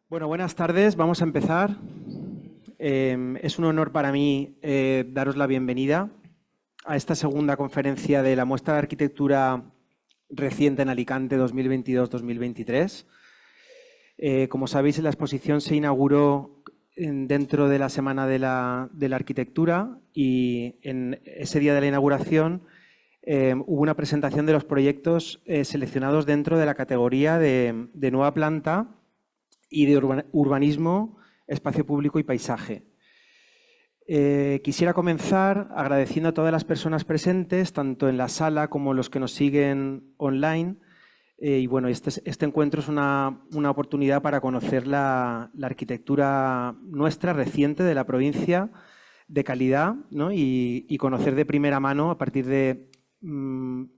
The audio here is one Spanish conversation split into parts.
Bueno, buenas tardes. Vamos a empezar. Es un honor para mí daros la bienvenida a esta segunda conferencia de la muestra de arquitectura reciente en Alicante 2022-2023. Como sabéis, la exposición se inauguró dentro de la Semana de la Arquitectura y en ese día de la inauguración hubo una presentación de los proyectos seleccionados dentro de la categoría de nueva planta y de urbanismo, espacio público y paisaje. Quisiera comenzar agradeciendo a todas las personas presentes, tanto en la sala como los que nos siguen online. Y bueno, este encuentro es una oportunidad para conocer la arquitectura nuestra reciente de la provincia, de calidad, ¿no? y conocer de primera mano, a partir de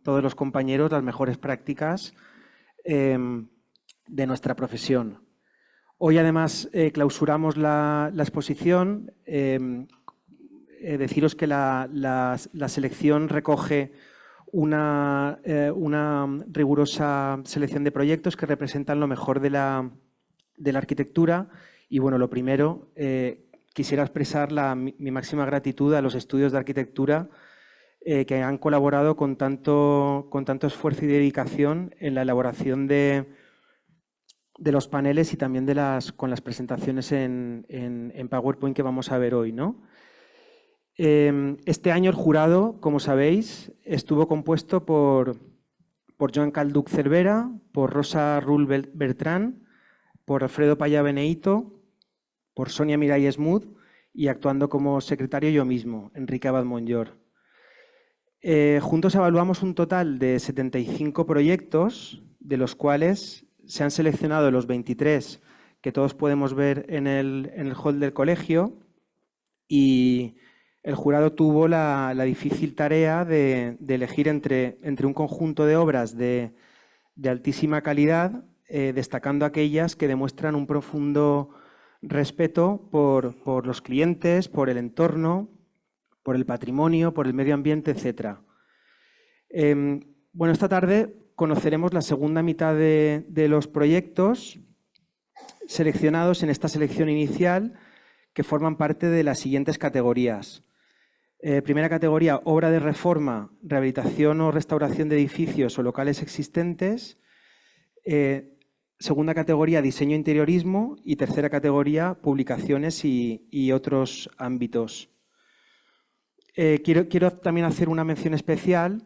todos los compañeros, las mejores prácticas de nuestra profesión. Hoy, además, clausuramos la exposición. Deciros que la selección recoge una rigurosa selección de proyectos que representan lo mejor de la arquitectura. Y, bueno, lo primero, quisiera expresar mi máxima gratitud a los estudios de arquitectura que han colaborado con tanto esfuerzo y dedicación en la elaboración de los paneles y también con las presentaciones en PowerPoint que vamos a ver hoy, ¿no? Este año el jurado, como sabéis, estuvo compuesto por Joan Calduc Cervera, por Rosa Rull Bertrán, por Alfredo Paya Beneito, por Sonia Miralles Mud y actuando como secretario yo mismo, Enrique Abad Monllor. Juntos evaluamos un total de 75 proyectos, de los cuales se han seleccionado los 23 que todos podemos ver en el hall del colegio, y el jurado tuvo la difícil tarea de elegir entre un conjunto de obras de altísima calidad, destacando aquellas que demuestran un profundo respeto por los clientes, por el entorno, por el patrimonio, por el medio ambiente, etc. Bueno, esta tarde conoceremos la segunda mitad de los proyectos seleccionados en esta selección inicial, que forman parte de las siguientes categorías. Primera categoría, obra de reforma, rehabilitación o restauración de edificios o locales existentes. Segunda categoría, diseño e interiorismo. Y tercera categoría, publicaciones y otros ámbitos. Quiero también hacer una mención especial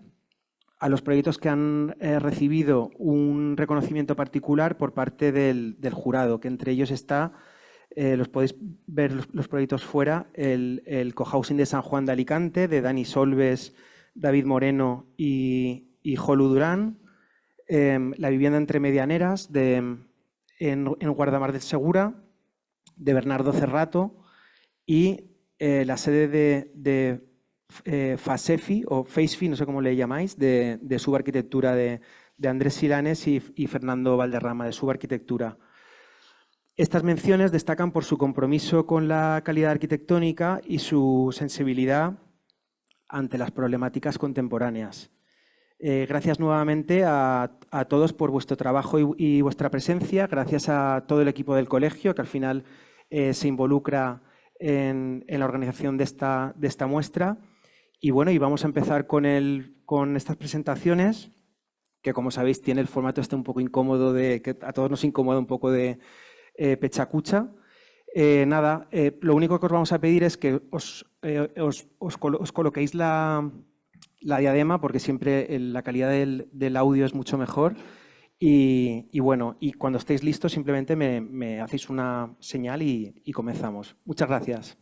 a los proyectos que han recibido un reconocimiento particular por parte del jurado, que entre ellos está, los podéis ver los proyectos fuera, el cohousing de San Juan de Alicante, de Dani Solves, David Moreno y Jolu Durán, la vivienda entre medianeras en Guardamar del Segura, de Bernardo Cerrato, y la sede de FASEFI o FACEFI, no sé cómo le llamáis, de subarquitectura de Andrés Silanes y Fernando Valderrama, de subarquitectura. Estas menciones destacan por su compromiso con la calidad arquitectónica y su sensibilidad ante las problemáticas contemporáneas. Gracias nuevamente a todos por vuestro trabajo y vuestra presencia. Gracias a todo el equipo del colegio, que al final se involucra en la organización de esta muestra. Y bueno, y vamos a empezar con estas presentaciones, que como sabéis tiene el formato un poco incómodo, que a todos nos incomoda un poco de pechacucha. Lo único que os vamos a pedir es que os coloquéis la diadema, porque siempre la calidad del audio es mucho mejor. Y bueno, y cuando estéis listos simplemente me hacéis una señal y comenzamos. Muchas gracias.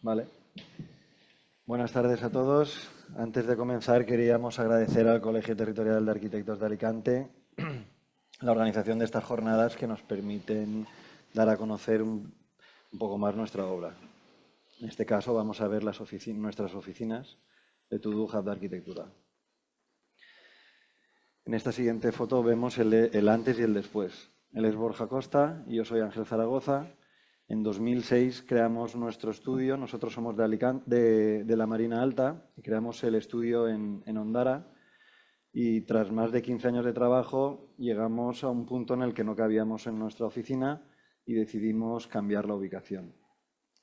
Vale. Buenas tardes a todos. Antes de comenzar, queríamos agradecer al Colegio Territorial de Arquitectos de Alicante la organización de estas jornadas que nos permiten dar a conocer un poco más nuestra obra. En este caso vamos a ver nuestras oficinas de To-Do Hub de Arquitectura. En esta siguiente foto vemos el antes y el después. Él es Borja Costa y yo soy Ángel Zaragoza. En 2006 creamos nuestro estudio. Nosotros somos de Alicante, de la Marina Alta, y creamos el estudio en Ondara. Y tras más de 15 años de trabajo llegamos a un punto en el que no cabíamos en nuestra oficina y decidimos cambiar la ubicación.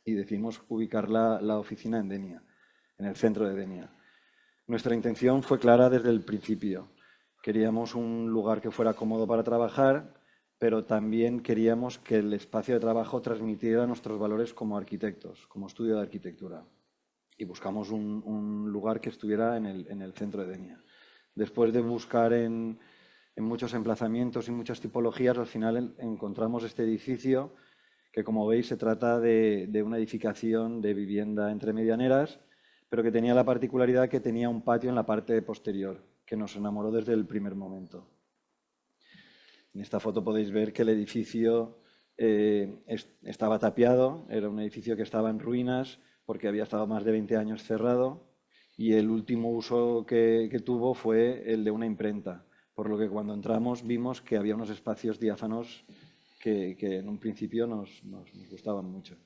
Y decidimos ubicar la oficina en Denia, en el centro de Denia. Nuestra intención fue clara desde el principio. Queríamos un lugar que fuera cómodo para trabajar, pero también queríamos que el espacio de trabajo transmitiera nuestros valores como arquitectos, como estudio de arquitectura. Y buscamos un lugar que estuviera en el centro de Denia. Después de buscar en muchos emplazamientos y muchas tipologías, al final encontramos este edificio que, como veis, se trata de una edificación de vivienda entre medianeras, pero que tenía la particularidad que tenía un patio en la parte posterior, que nos enamoró desde el primer momento. En esta foto podéis ver que el edificio estaba tapiado, era un edificio que estaba en ruinas porque había estado más de 20 años cerrado y el último uso que tuvo fue el de una imprenta, por lo que cuando entramos vimos que había unos espacios diáfanos que en un principio nos gustaban mucho.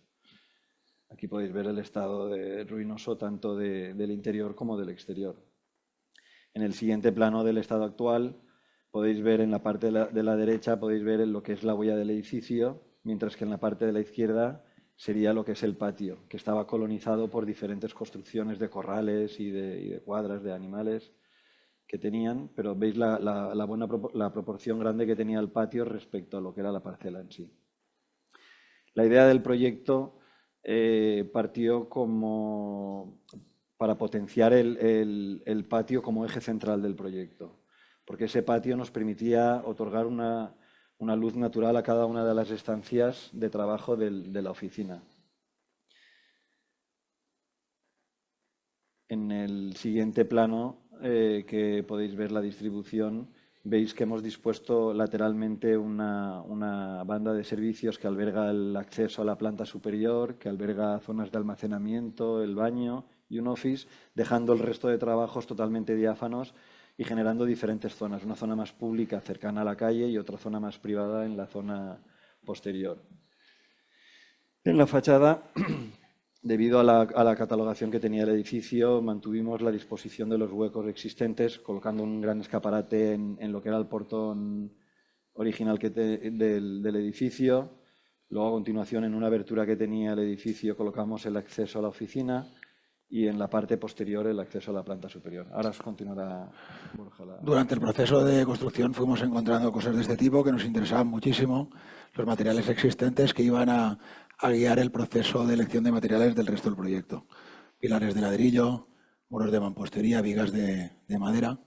Aquí podéis ver el estado ruinoso tanto del interior como del exterior. En el siguiente plano del estado actual podéis ver en la parte de la derecha, podéis ver lo que es la huella del edificio, mientras que en la parte de la izquierda sería lo que es el patio, que estaba colonizado por diferentes construcciones de corrales y de cuadras de animales que tenían, pero veis la proporción grande que tenía el patio respecto a lo que era la parcela en sí. La idea del proyecto partió para potenciar el patio como eje central del proyecto, porque ese patio nos permitía otorgar una luz natural a cada una de las estancias de trabajo de la oficina. En el siguiente plano, que podéis ver la distribución, veis que hemos dispuesto lateralmente una banda de servicios que alberga el acceso a la planta superior, que alberga zonas de almacenamiento, el baño y un office, dejando el resto de trabajos totalmente diáfanos y generando diferentes zonas, una zona más pública cercana a la calle y otra zona más privada en la zona posterior. En la fachada, debido a la catalogación que tenía el edificio, mantuvimos la disposición de los huecos existentes, colocando un gran escaparate en lo que era el portón original del edificio. Luego, a continuación, en una abertura que tenía el edificio, colocamos el acceso a la oficina y en la parte posterior el acceso a la planta superior. Ahora os continuará Borja. Durante el proceso de construcción fuimos encontrando cosas de este tipo que nos interesaban muchísimo, los materiales existentes que iban a guiar el proceso de elección de materiales del resto del proyecto. Pilares de ladrillo, muros de mampostería, vigas de madera.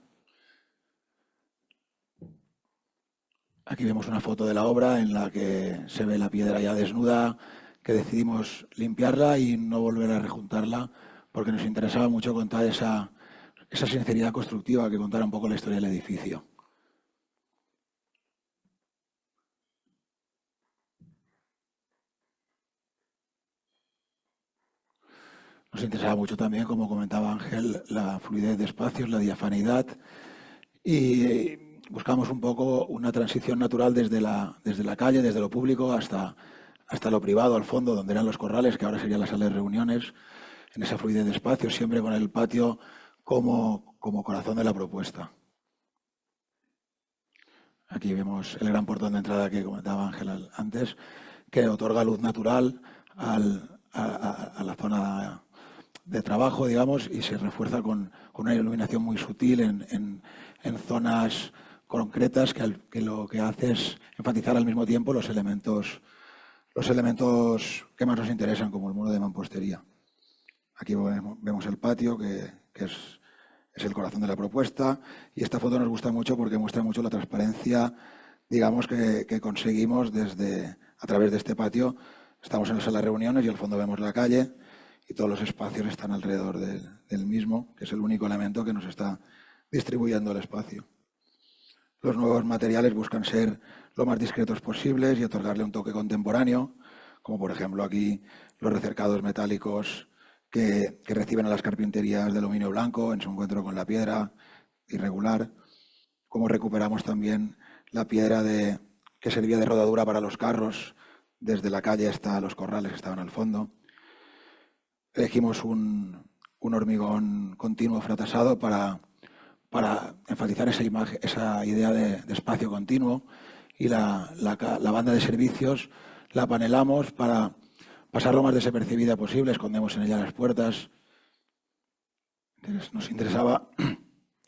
Aquí vemos una foto de la obra en la que se ve la piedra ya desnuda, que decidimos limpiarla y no volver a rejuntarla porque nos interesaba mucho contar esa sinceridad constructiva que contara un poco la historia del edificio. Nos interesaba mucho también, como comentaba Ángel, la fluidez de espacios, la diafanidad y buscamos un poco una transición natural desde la calle, desde lo público hasta lo privado, al fondo, donde eran los corrales, que ahora sería la sala de reuniones, en esa fluidez de espacios, siempre con el patio como corazón de la propuesta. Aquí vemos el gran portón de entrada que comentaba Ángel antes, que otorga luz natural a la zona de trabajo, digamos, y se refuerza con una iluminación muy sutil en zonas concretas que lo que hace es enfatizar al mismo tiempo los elementos que más nos interesan, como el muro de mampostería. Aquí vemos el patio, que es el corazón de la propuesta, y esta foto nos gusta mucho porque muestra mucho la transparencia, digamos, que conseguimos a través de este patio. Estamos en la sala de reuniones y al fondo vemos la calle y todos los espacios están alrededor del mismo, que es el único elemento que nos está distribuyendo el espacio. Los nuevos materiales buscan ser lo más discretos posibles y otorgarle un toque contemporáneo, como por ejemplo aquí los recercados metálicos que reciben a las carpinterías de aluminio blanco en su encuentro con la piedra irregular, cómo recuperamos también la piedra que servía de rodadura para los carros, desde la calle hasta los corrales que estaban al fondo. Elegimos un hormigón continuo fratasado para enfatizar esa idea de espacio continuo, y la banda de servicios la panelamos para pasar lo más desapercibida posible, escondemos en ella las puertas. Nos interesaba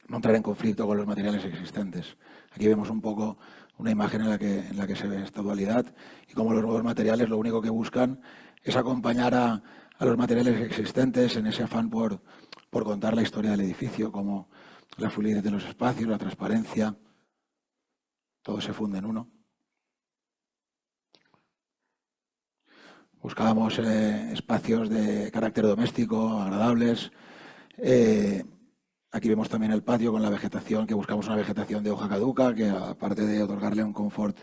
no entrar en conflicto con los materiales existentes. Aquí vemos un poco una imagen en la que se ve esta dualidad, y cómo los nuevos materiales lo único que buscan es acompañar a los materiales existentes en ese afán por contar la historia del edificio, como la fluidez de los espacios, la transparencia, todo se funde en uno. Buscábamos espacios de carácter doméstico, agradables. Aquí vemos también el patio con la vegetación, que buscamos una vegetación de hoja caduca, que aparte de otorgarle un confort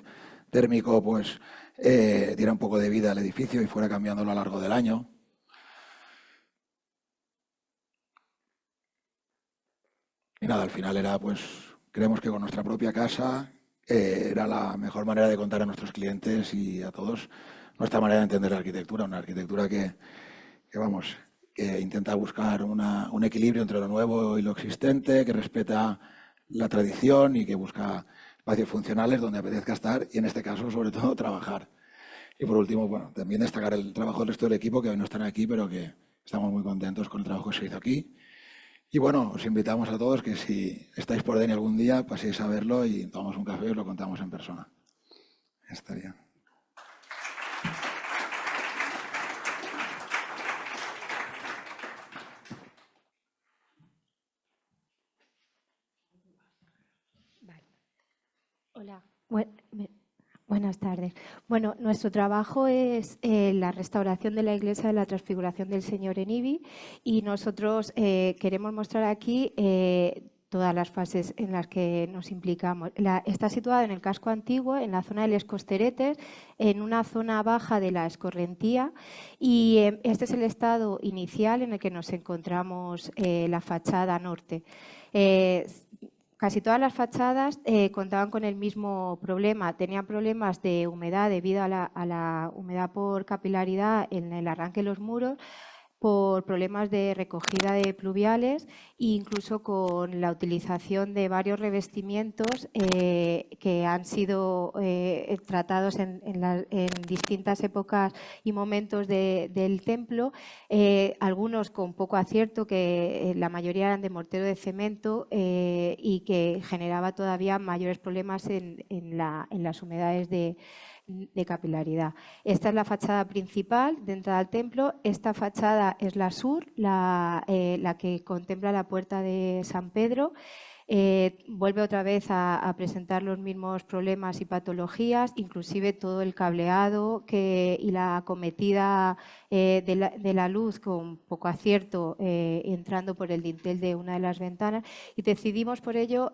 térmico, pues diera un poco de vida al edificio y fuera cambiándolo a lo largo del año. Y nada, al final era, pues, creemos que con nuestra propia casa era la mejor manera de contar a nuestros clientes y a todos nuestra manera de entender la arquitectura, una arquitectura que intenta buscar un equilibrio entre lo nuevo y lo existente, que respeta la tradición y que busca espacios funcionales donde apetezca estar y, en este caso, sobre todo, trabajar. Y por último, bueno, también destacar el trabajo del resto del equipo, que hoy no están aquí, pero que estamos muy contentos con el trabajo que se hizo aquí. Y bueno, os invitamos a todos que, si estáis por Denia algún día, paséis a verlo y tomamos un café y os lo contamos en persona. Estaría. Hola, buenas tardes. Bueno, nuestro trabajo es la restauración de la iglesia de la Transfiguración del Señor en Ibi, y nosotros queremos mostrar aquí todas las fases en las que nos implicamos. Está situada en el casco antiguo, en la zona de Les Costeretes, en una zona baja de la Escorrentía, y este es el estado inicial en el que nos encontramos la fachada norte. Casi todas las fachadas contaban con el mismo problema. Tenían problemas de humedad debido a la humedad por capilaridad en el arranque de los muros, por problemas de recogida de pluviales, e incluso con la utilización de varios revestimientos que han sido tratados en distintas épocas y momentos del templo, algunos con poco acierto, que la mayoría eran de mortero de cemento y que generaba todavía mayores problemas en las humedades de capilaridad. Esta es la fachada principal de entrada al templo. Esta fachada es la sur, la que contempla la puerta de San Pedro. Vuelve otra vez a presentar los mismos problemas y patologías, inclusive todo el cableado y la acometida de la luz con poco acierto entrando por el dintel de una de las ventanas, y decidimos por ello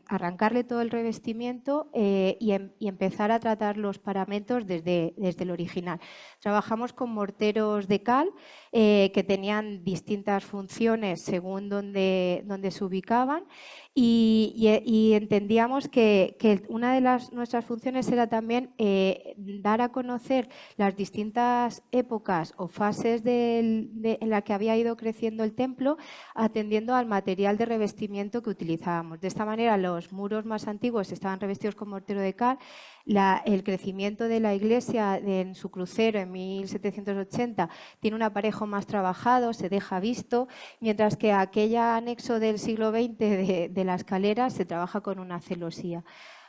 arrancarle todo el revestimiento y empezar a tratar los paramentos desde el original. Trabajamos con morteros de cal que tenían distintas funciones según donde se ubicaban, y entendíamos que una de nuestras funciones era también dar a conocer las distintas épocas o fases en las que había ido creciendo el templo, atendiendo al material de revestimiento que utilizábamos. De esta manera, los muros más antiguos estaban revestidos con mortero de cal. El crecimiento de la iglesia en su crucero en 1780 tiene un aparejo más trabajado, se deja visto, mientras que aquel anexo del siglo XX de la escalera se trabaja con una celosía.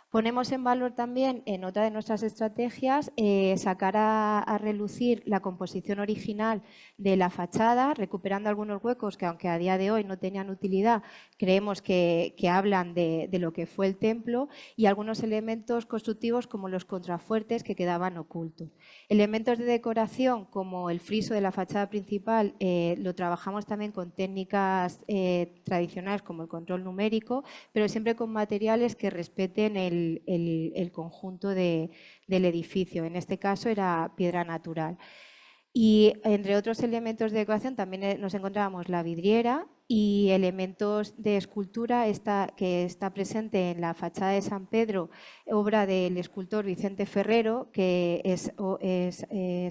Ponemos en valor también, en otra de nuestras estrategias, sacar a relucir la composición original de la fachada, recuperando algunos huecos que, aunque a día de hoy no tenían utilidad, creemos que hablan de lo que fue el templo, y algunos elementos constructivos como los contrafuertes que quedaban ocultos. Elementos de decoración como el friso de la fachada principal lo trabajamos también con técnicas tradicionales como el control numérico, pero siempre con materiales que respeten el conjunto del edificio. En este caso era piedra natural. Y entre otros elementos de decoración también nos encontrábamos la vidriera, y elementos de escultura que está presente en la fachada de San Pedro, obra del escultor Vicente Ferrero, que es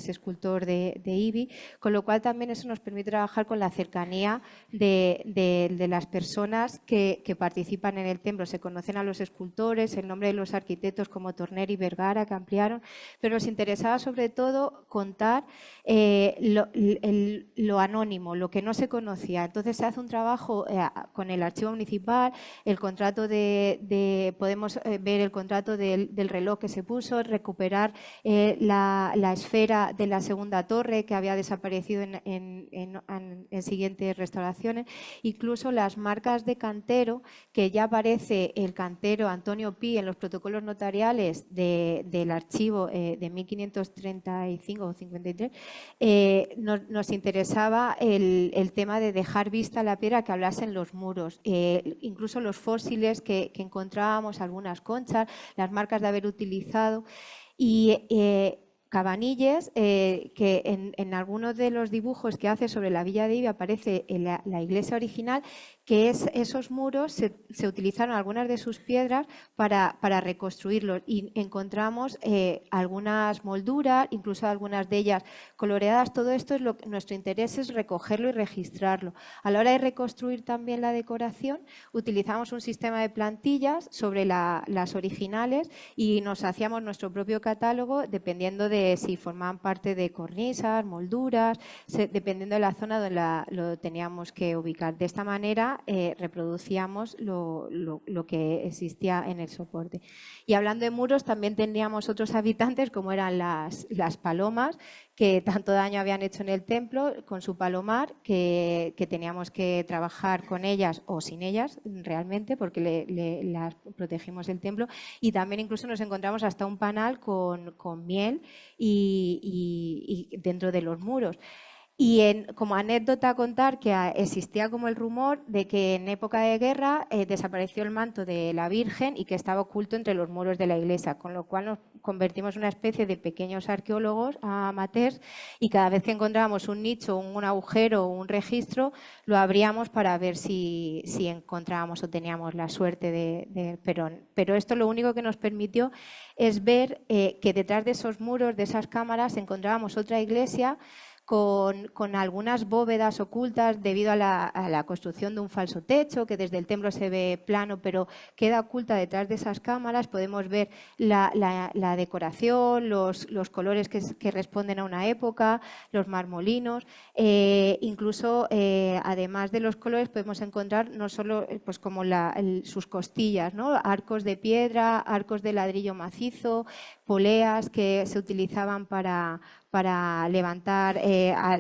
escultor de IBI, con lo cual también eso nos permite trabajar con la cercanía de las personas que participan en el templo. Se conocen a los escultores, el nombre de los arquitectos como Torner y Vergara, que ampliaron, pero nos interesaba sobre todo contar lo anónimo, lo que no se conocía. Entonces se hace un trabajo con el archivo municipal, el contrato podemos ver el contrato del reloj que se puso, recuperar la esfera de la segunda torre que había desaparecido en siguientes restauraciones, incluso las marcas de cantero, que ya aparece el cantero Antonio Pi en los protocolos notariales del archivo de 1535 o 53. Nos interesaba el tema de dejar vista la piedra que hablase en los muros, incluso los fósiles que encontrábamos, algunas conchas, las marcas de haber utilizado y Cabanilles, que en algunos de los dibujos que hace sobre la villa de Ibi aparece en la iglesia original, que esos muros se utilizaron algunas de sus piedras para reconstruirlos y encontramos algunas molduras, incluso algunas de ellas coloreadas. Todo esto nuestro interés es recogerlo y registrarlo. A la hora de reconstruir también la decoración, utilizamos un sistema de plantillas sobre las originales y nos hacíamos nuestro propio catálogo dependiendo de si formaban parte de cornisas, molduras, dependiendo de la zona donde lo teníamos que ubicar. De esta manera reproducíamos lo que existía en el soporte. Y hablando de muros, también teníamos otros habitantes como eran las palomas, que tanto daño habían hecho en el templo con su palomar, que teníamos que trabajar con ellas o sin ellas realmente, porque las protegimos el templo. Y también incluso nos encontramos hasta un panal con miel y dentro de los muros. Y como anécdota a contar que existía como el rumor de que en época de guerra desapareció el manto de la Virgen y que estaba oculto entre los muros de la iglesia, con lo cual nos convertimos en una especie de pequeños arqueólogos amateurs y cada vez que encontrábamos un nicho, un agujero o un registro, lo abríamos para ver si encontrábamos o teníamos la suerte de Perón. Pero esto lo único que nos permitió es ver que detrás de esos muros, de esas cámaras, encontrábamos otra iglesia con algunas bóvedas ocultas debido a la construcción de un falso techo, que desde el templo se ve plano, pero queda oculta detrás de esas cámaras. Podemos ver la decoración, los colores que responden a una época, los marmolinos. Incluso, además de los colores, podemos encontrar no solo pues como sus costillas, ¿no? Arcos de piedra, arcos de ladrillo macizo, poleas que se utilizaban para levantar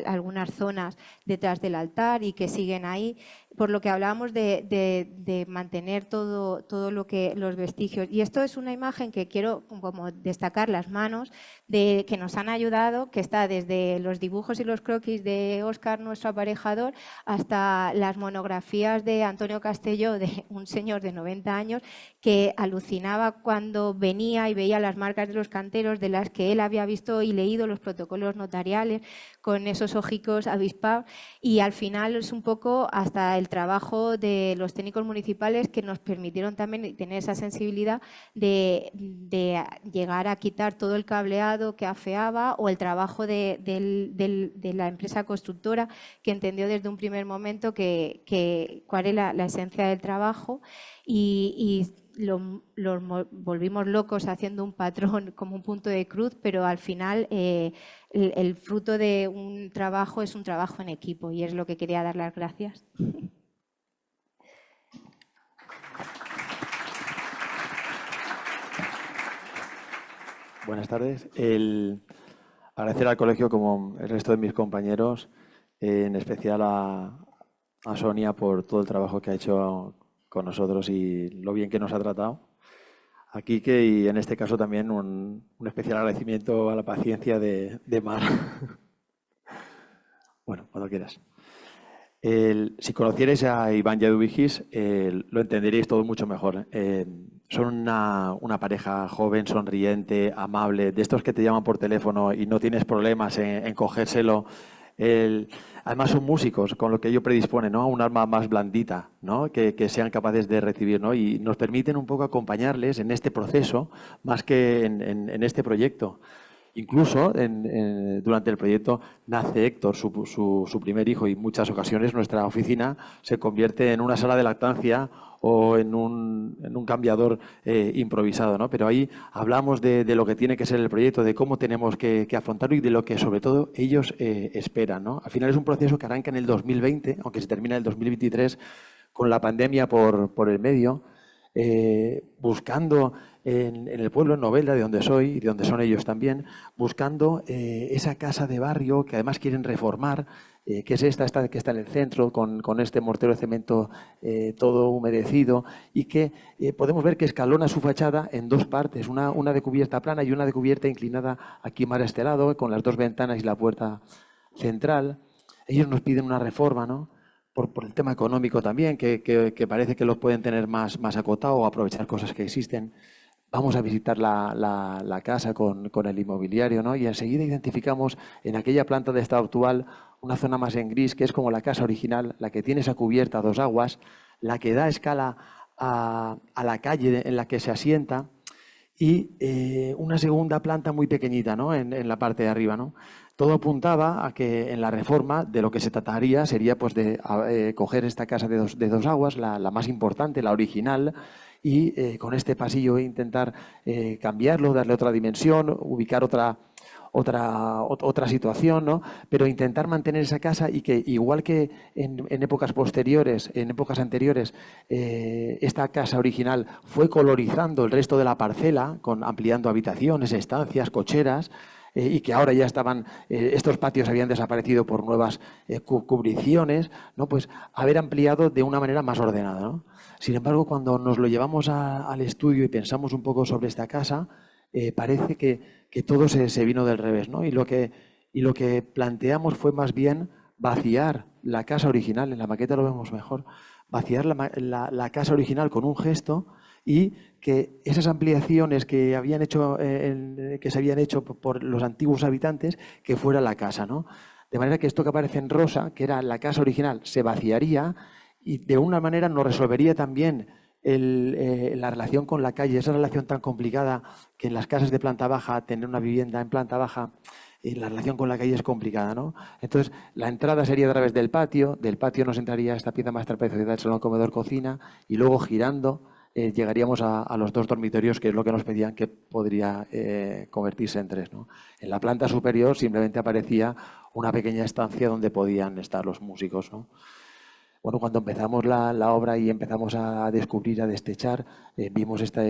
algunas zonas detrás del altar y que siguen ahí, por lo que hablábamos de mantener todo los vestigios. Y esto es una imagen que quiero como destacar, las manos que nos han ayudado, que está desde los dibujos y los croquis de Óscar, nuestro aparejador, hasta las monografías de Antonio Castelló, de un señor de 90 años, que alucinaba cuando venía y veía las marcas de los canteros de las que él había visto y leído los protocolos notariales, con esos ojicos avispados, y al final es un poco hasta el trabajo de los técnicos municipales que nos permitieron también tener esa sensibilidad de llegar a quitar todo el cableado que afeaba, o el trabajo de la empresa constructora, que entendió desde un primer momento cuál era la esencia del trabajo y los volvimos locos haciendo un patrón como un punto de cruz, pero al final el fruto de un trabajo es un trabajo en equipo, y es lo que quería dar las gracias. Buenas tardes. Agradecer al colegio, como el resto de mis compañeros, en especial a Sonia por todo el trabajo que ha hecho con nosotros y lo bien que nos ha tratado. A Quique, y en este caso también un especial agradecimiento a la paciencia de Mar. Bueno, cuando quieras. Si conocierais a Iván y a Eduvigis, lo entenderíais todo mucho mejor. Son una pareja joven, sonriente, amable, de estos que te llaman por teléfono y no tienes problemas en cogérselo Además son músicos, con lo que ello predispone, ¿no?, a un alma más blandita, ¿no?, que sean capaces de recibir, ¿no?, y nos permiten un poco acompañarles en este proceso más que en este proyecto. Incluso durante el proyecto nace Héctor, su primer hijo, y en muchas ocasiones nuestra oficina se convierte en una sala de lactancia o en un cambiador improvisado, ¿no? Pero ahí hablamos de lo que tiene que ser el proyecto, de cómo tenemos que afrontarlo y de lo que sobre todo ellos esperan, ¿no? Al final es un proceso que arranca en el 2020, aunque se termina en el 2023 con la pandemia por el medio, buscando en el pueblo, en Novelda, de donde soy y de donde son ellos también, buscando esa casa de barrio que además quieren reformar, que es esta que está en el centro, con este mortero de cemento todo humedecido, y que podemos ver que escalona su fachada en dos partes, una de cubierta plana y una de cubierta inclinada aquí mar este lado, con las dos ventanas y la puerta central. Ellos nos piden una reforma, ¿no?, por el tema económico también, que parece que los pueden tener más acotado o aprovechar cosas que existen. Vamos a visitar la casa con el inmobiliario, ¿no?, y enseguida identificamos en aquella planta de estado actual una zona más en gris, que es como la casa original, la que tiene esa cubierta a dos aguas, la que da escala a la calle en la que se asienta, y una segunda planta muy pequeñita, ¿no?, en la parte de arriba, ¿no? Todo apuntaba a que en la reforma de lo que se trataría sería pues de coger esta casa de dos aguas, la más importante, la original, y con este pasillo intentar cambiarlo, darle otra dimensión, ubicar otra situación, ¿no?, pero intentar mantener esa casa y que, igual que en épocas posteriores, en épocas anteriores, esta casa original fue colorizando el resto de la parcela, ampliando habitaciones, estancias, cocheras, y que ahora ya estaban, estos patios habían desaparecido por nuevas cubriciones, ¿no?, pues haber ampliado de una manera más ordenada, ¿no? Sin embargo, cuando nos lo llevamos al estudio y pensamos un poco sobre esta casa, parece que todo se vino del revés, ¿no? Y lo que planteamos fue más bien vaciar la casa original, en la maqueta lo vemos mejor, vaciar la casa original con un gesto, y que esas ampliaciones que se habían hecho por los antiguos habitantes, que fuera la casa, ¿no? De manera que esto que aparece en rosa, que era la casa original, se vaciaría y de una manera nos resolvería también la relación con la calle, esa relación tan complicada que en las casas de planta baja, tener una vivienda en planta baja, la relación con la calle es complicada, ¿no? Entonces, la entrada sería a través del patio nos entraría esta pieza más trapezoidal del salón, comedor, cocina, y luego girando llegaríamos a los dos dormitorios, que es lo que nos pedían, que podría convertirse en tres, ¿no? En la planta superior simplemente aparecía una pequeña estancia donde podían estar los músicos, ¿no? Bueno, cuando empezamos la obra y empezamos a descubrir, a destechar, vimos esta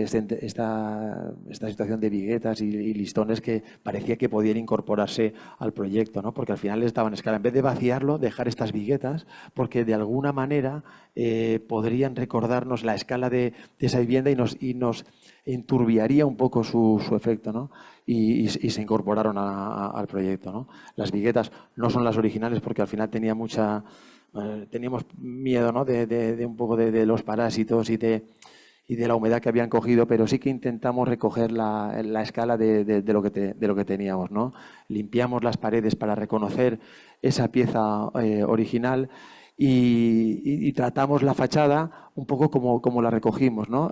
situación de viguetas y listones que parecía que podían incorporarse al proyecto, ¿no? Porque al final les daban escala. En vez de vaciarlo, dejar estas viguetas, porque de alguna manera podrían recordarnos la escala de esa vivienda y nos enturbiaría un poco su efecto, ¿no? Y se incorporaron al proyecto, ¿no? Las viguetas no son las originales porque al final teníamos miedo, ¿no?, de un poco de los parásitos y de la humedad que habían cogido, pero sí que intentamos recoger la escala de lo que teníamos, ¿no? Limpiamos las paredes para reconocer esa pieza original y tratamos la fachada un poco como la recogimos, ¿no?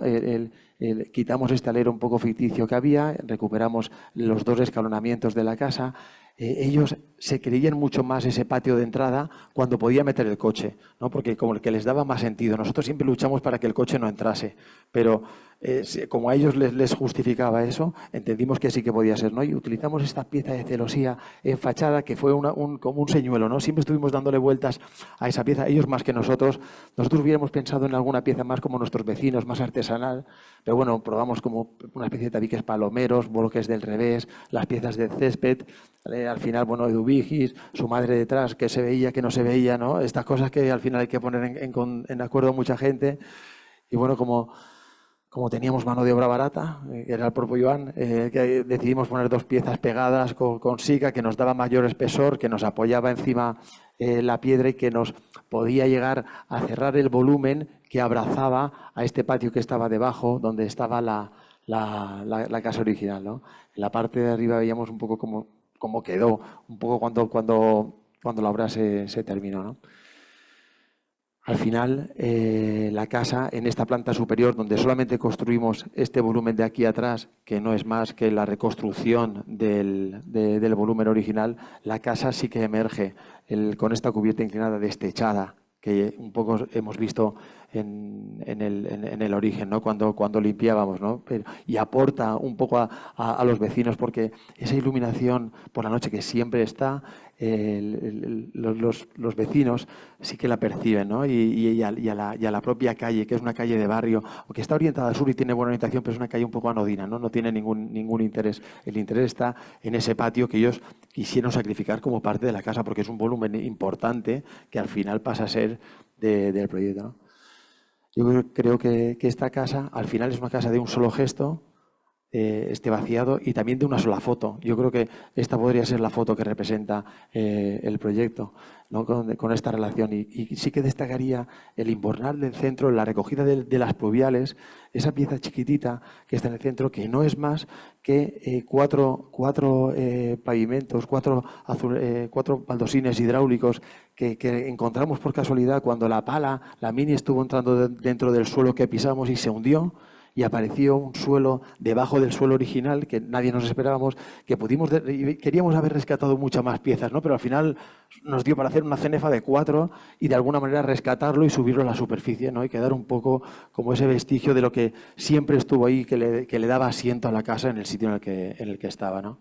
Quitamos este alero un poco ficticio que había, recuperamos los dos escalonamientos de la casa. Ellos se creían mucho más ese patio de entrada cuando podía meter el coche, ¿no? Porque como el que les daba más sentido. Nosotros siempre luchamos para que el coche no entrase, pero como a ellos les justificaba eso, entendimos que sí que podía ser, ¿no? Y utilizamos esta pieza de celosía en fachada que fue como un señuelo, ¿no? Siempre estuvimos dándole vueltas a esa pieza, ellos más que nosotros. Nosotros hubiéramos pensado en alguna pieza más como nuestros vecinos, más artesanal, pero bueno, probamos como una especie de tabiques palomeros, bloques del revés, las piezas de césped. Al final, bueno, Eduvigis, su madre detrás, que se veía, que no se veía, ¿no? Estas cosas que al final hay que poner en acuerdo a mucha gente. Y bueno, como teníamos mano de obra barata, que era el propio Joan, que decidimos poner dos piezas pegadas con siga, que nos daba mayor espesor, que nos apoyaba encima la piedra y que nos podía llegar a cerrar el volumen que abrazaba a este patio que estaba debajo, donde estaba la casa original, ¿no? En la parte de arriba veíamos un poco cómo quedó, un poco cuando cuando la obra se terminó, ¿no? Al final, la casa en esta planta superior, donde solamente construimos este volumen de aquí atrás, que no es más que la reconstrucción del volumen original, la casa sí que emerge con esta cubierta inclinada destechada, que un poco hemos visto en el origen, ¿no? Cuando limpiábamos, ¿no? Y aporta un poco a los vecinos, porque esa iluminación por la noche que siempre está, los vecinos sí que la perciben, ¿no? Y a la propia calle, que es una calle de barrio, aunque está orientada al sur y tiene buena orientación, pero es una calle un poco anodina, ¿no? No tiene ningún interés. El interés está en ese patio que ellos quisieron sacrificar como parte de la casa, porque es un volumen importante que al final pasa a ser del proyecto, ¿no? Yo creo que esta casa al final es una casa de un solo gesto, este vaciado, y también de una sola foto. Yo creo que esta podría ser la foto que representa el proyecto, ¿no? Con esta relación. Y sí que destacaría el imbornar del centro, la recogida de las pluviales, esa pieza chiquitita que está en el centro, que no es más que cuatro pavimentos, cuatro baldosines hidráulicos que encontramos por casualidad cuando la mini estuvo entrando dentro del suelo que pisamos y se hundió. Y apareció un suelo debajo del suelo original que nadie nos esperábamos, que queríamos haber rescatado muchas más piezas, ¿no? Pero al final nos dio para hacer una cenefa de 4 y de alguna manera rescatarlo y subirlo a la superficie, ¿no? Y quedar un poco como ese vestigio de lo que siempre estuvo ahí, que le daba asiento a la casa en el sitio en el que estaba, ¿no?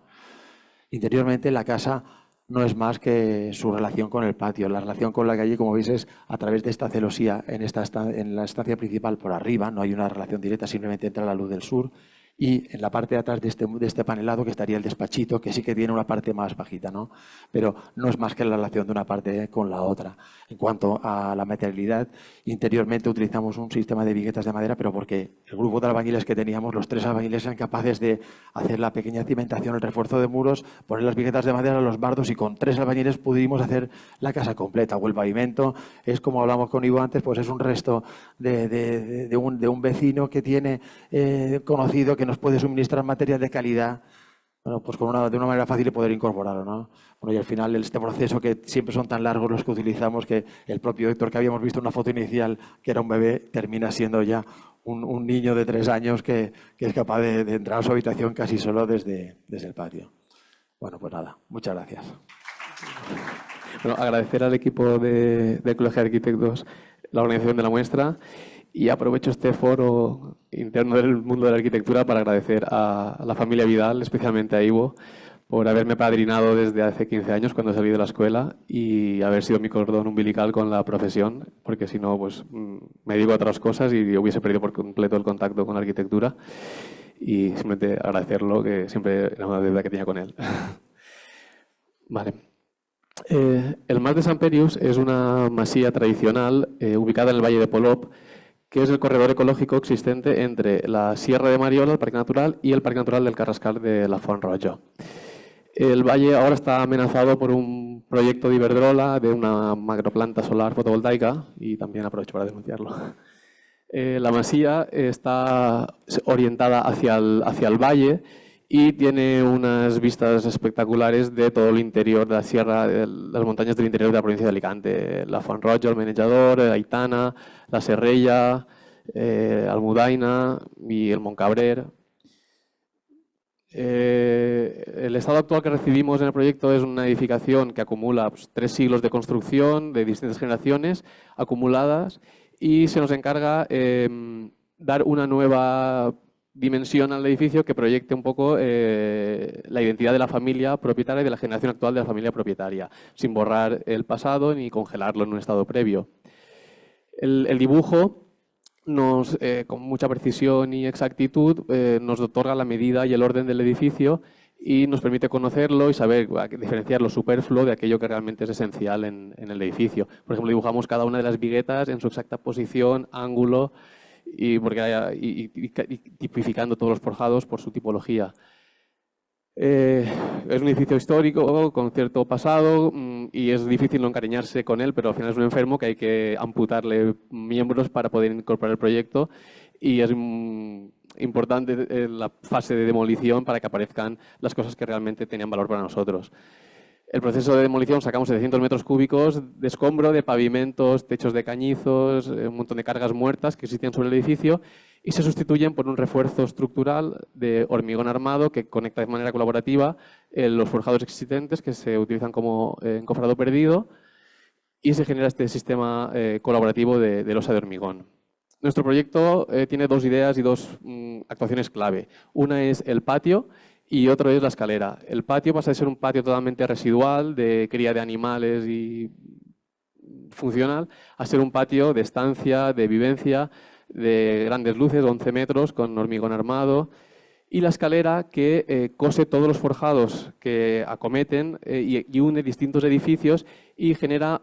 Interiormente la casa no es más que su relación con el patio. La relación con la calle, como veis, es a través de esta celosía en la estancia principal por arriba. No hay una relación directa, simplemente entra la luz del sur. Y en la parte de atrás de este panelado, que estaría el despachito, que sí que tiene una parte más bajita, ¿no? Pero no es más que la relación de una parte con la otra. En cuanto a la materialidad, interiormente utilizamos un sistema de viguetas de madera, pero porque el grupo de albañiles que teníamos, los 3 albañiles, eran capaces de hacer la pequeña cimentación, el refuerzo de muros, poner las viguetas de madera, los bardos, y con 3 albañiles pudimos hacer la casa completa. O el pavimento es, como hablamos con Ivo antes, pues es un resto de un vecino que tiene conocido, que nos puede suministrar material de calidad, bueno, pues de una manera fácil de poder incorporarlo, ¿no? Bueno, y al final este proceso, que siempre son tan largos los que utilizamos, que el propio Héctor, que habíamos visto en una foto inicial, que era un bebé, termina siendo ya un niño de 3 años que es capaz de entrar a su habitación casi solo desde el patio. Bueno, pues nada, muchas gracias. Bueno, agradecer al equipo del Colegio de Arquitectos la organización de la muestra. Y aprovecho este foro interno del mundo de la arquitectura para agradecer a la familia Vidal, especialmente a Ivo, por haberme padrinado desde hace 15 años cuando salí de la escuela y haber sido mi cordón umbilical con la profesión, porque si no, pues me dedico a otras cosas y hubiese perdido por completo el contacto con la arquitectura. Y simplemente agradecerlo, que siempre era una deuda que tenía con él. Vale. El Mas de Sant Pèrius es una masía tradicional ubicada en el Valle de Polop, que es el corredor ecológico existente entre la Sierra de Mariola, el Parque Natural, y el Parque Natural del Carrascal de la Font Roja. El valle ahora está amenazado por un proyecto de Iberdrola, de una macroplanta solar fotovoltaica, y también aprovecho para denunciarlo. La masía está orientada hacia el valle y tiene unas vistas espectaculares de todo el interior de la sierra, de las montañas del interior de la provincia de Alicante. La Font Roja, el Menejador, Aitana, la Serrella, Almudaina y el Montcabrer. El estado actual que recibimos en el proyecto es una edificación que acumula 3 siglos de construcción de distintas generaciones acumuladas, y se nos encarga dar una nueva dimensión al edificio que proyecte un poco la identidad de la familia propietaria y de la generación actual de la familia propietaria, sin borrar el pasado ni congelarlo en un estado previo. El dibujo con mucha precisión y exactitud nos otorga la medida y el orden del edificio y nos permite conocerlo y saber diferenciar lo superfluo de aquello que realmente es esencial en el edificio. Por ejemplo, dibujamos cada una de las viguetas en su exacta posición, ángulo, y tipificando todos los forjados por su tipología. Es un edificio histórico con cierto pasado y es difícil no encariñarse con él, pero al final es un enfermo que hay que amputarle miembros para poder incorporar el proyecto, y es importante la fase de demolición para que aparezcan las cosas que realmente tenían valor para nosotros. El proceso de demolición, sacamos 700 metros cúbicos de escombro, de pavimentos, techos de cañizos, un montón de cargas muertas que existían sobre el edificio y se sustituyen por un refuerzo estructural de hormigón armado que conecta de manera colaborativa los forjados existentes que se utilizan como encofrado perdido y se genera este sistema colaborativo de losa de hormigón. Nuestro proyecto tiene dos ideas y dos actuaciones clave. Una es el patio y otro es la escalera. El patio pasa de ser un patio totalmente residual, de cría de animales y funcional, a ser un patio de estancia, de vivencia, de grandes luces, 11 metros, con hormigón armado. Y la escalera que cose todos los forjados que acometen y une distintos edificios y genera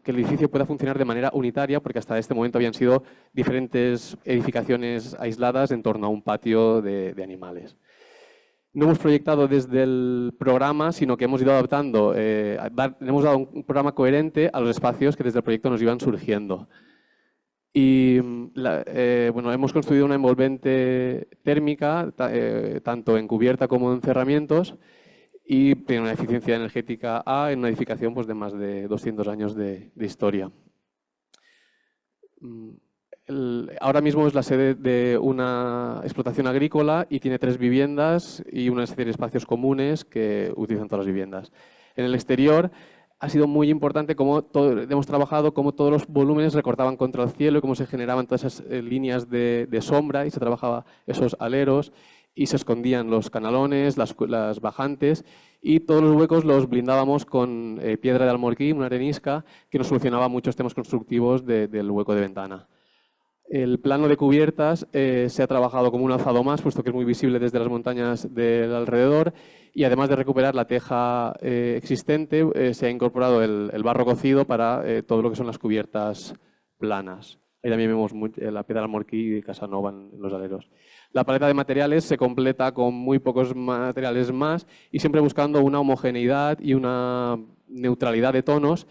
que el edificio pueda funcionar de manera unitaria, porque hasta este momento habían sido diferentes edificaciones aisladas en torno a un patio de animales. No hemos proyectado desde el programa, sino que hemos ido adaptando, hemos dado un programa coherente a los espacios que desde el proyecto nos iban surgiendo. Y bueno, hemos construido una envolvente térmica, tanto en cubierta como en cerramientos, y tiene una eficiencia energética A en una edificación pues, de más de 200 años de historia. Ahora mismo es la sede de una explotación agrícola y tiene 3 viviendas y una serie de espacios comunes que utilizan todas las viviendas. En el exterior ha sido muy importante cómo hemos trabajado cómo todos los volúmenes recortaban contra el cielo y cómo se generaban todas esas líneas de sombra y se trabajaba esos aleros y se escondían los canalones, las bajantes y todos los huecos los blindábamos con piedra de almorquí, una arenisca que nos solucionaba muchos temas constructivos del hueco de ventana. El plano de cubiertas se ha trabajado como un alzado más, puesto que es muy visible desde las montañas del alrededor y además de recuperar la teja existente, se ha incorporado el barro cocido para todo lo que son las cubiertas planas. Ahí también vemos la piedra almorquí y Casanova en los aleros. La paleta de materiales se completa con muy pocos materiales más y siempre buscando una homogeneidad y una neutralidad de tonos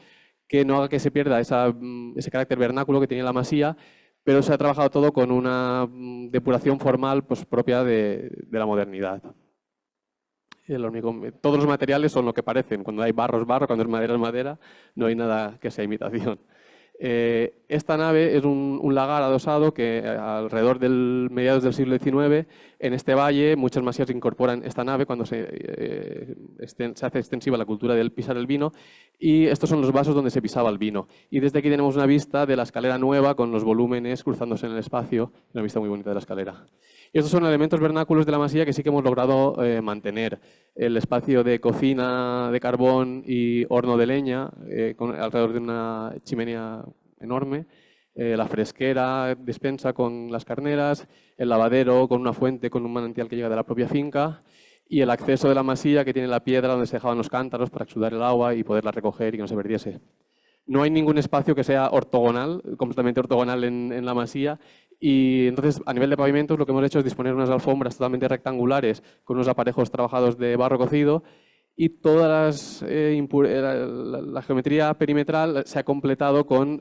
que no haga que se pierda ese carácter vernáculo que tiene la masía, pero se ha trabajado todo con una depuración formal pues, propia de la modernidad. Todos los materiales son lo que parecen. Cuando hay barro es barro, cuando es madera, no hay nada que sea imitación. Esta nave es un lagar adosado que alrededor del mediados del siglo XIX, en este valle, muchas masías incorporan esta nave cuando se hace extensiva la cultura del pisar el vino y estos son los vasos donde se pisaba el vino. Y desde aquí tenemos una vista de la escalera nueva con los volúmenes cruzándose en el espacio, una vista muy bonita de la escalera. Y estos son elementos vernáculos de la masía que sí que hemos logrado mantener. El espacio de cocina de carbón y horno de leña alrededor de una chimenea enorme, la fresquera, despensa con las carneras, el lavadero con una fuente con un manantial que llega de la propia finca y el acceso de la masía que tiene la piedra donde se dejaban los cántaros para exudar el agua y poderla recoger y que no se perdiese. No hay ningún espacio que sea ortogonal, completamente ortogonal en la masía y entonces a nivel de pavimentos lo que hemos hecho es disponer unas alfombras totalmente rectangulares con unos aparejos trabajados de barro cocido y toda la geometría perimetral se ha completado con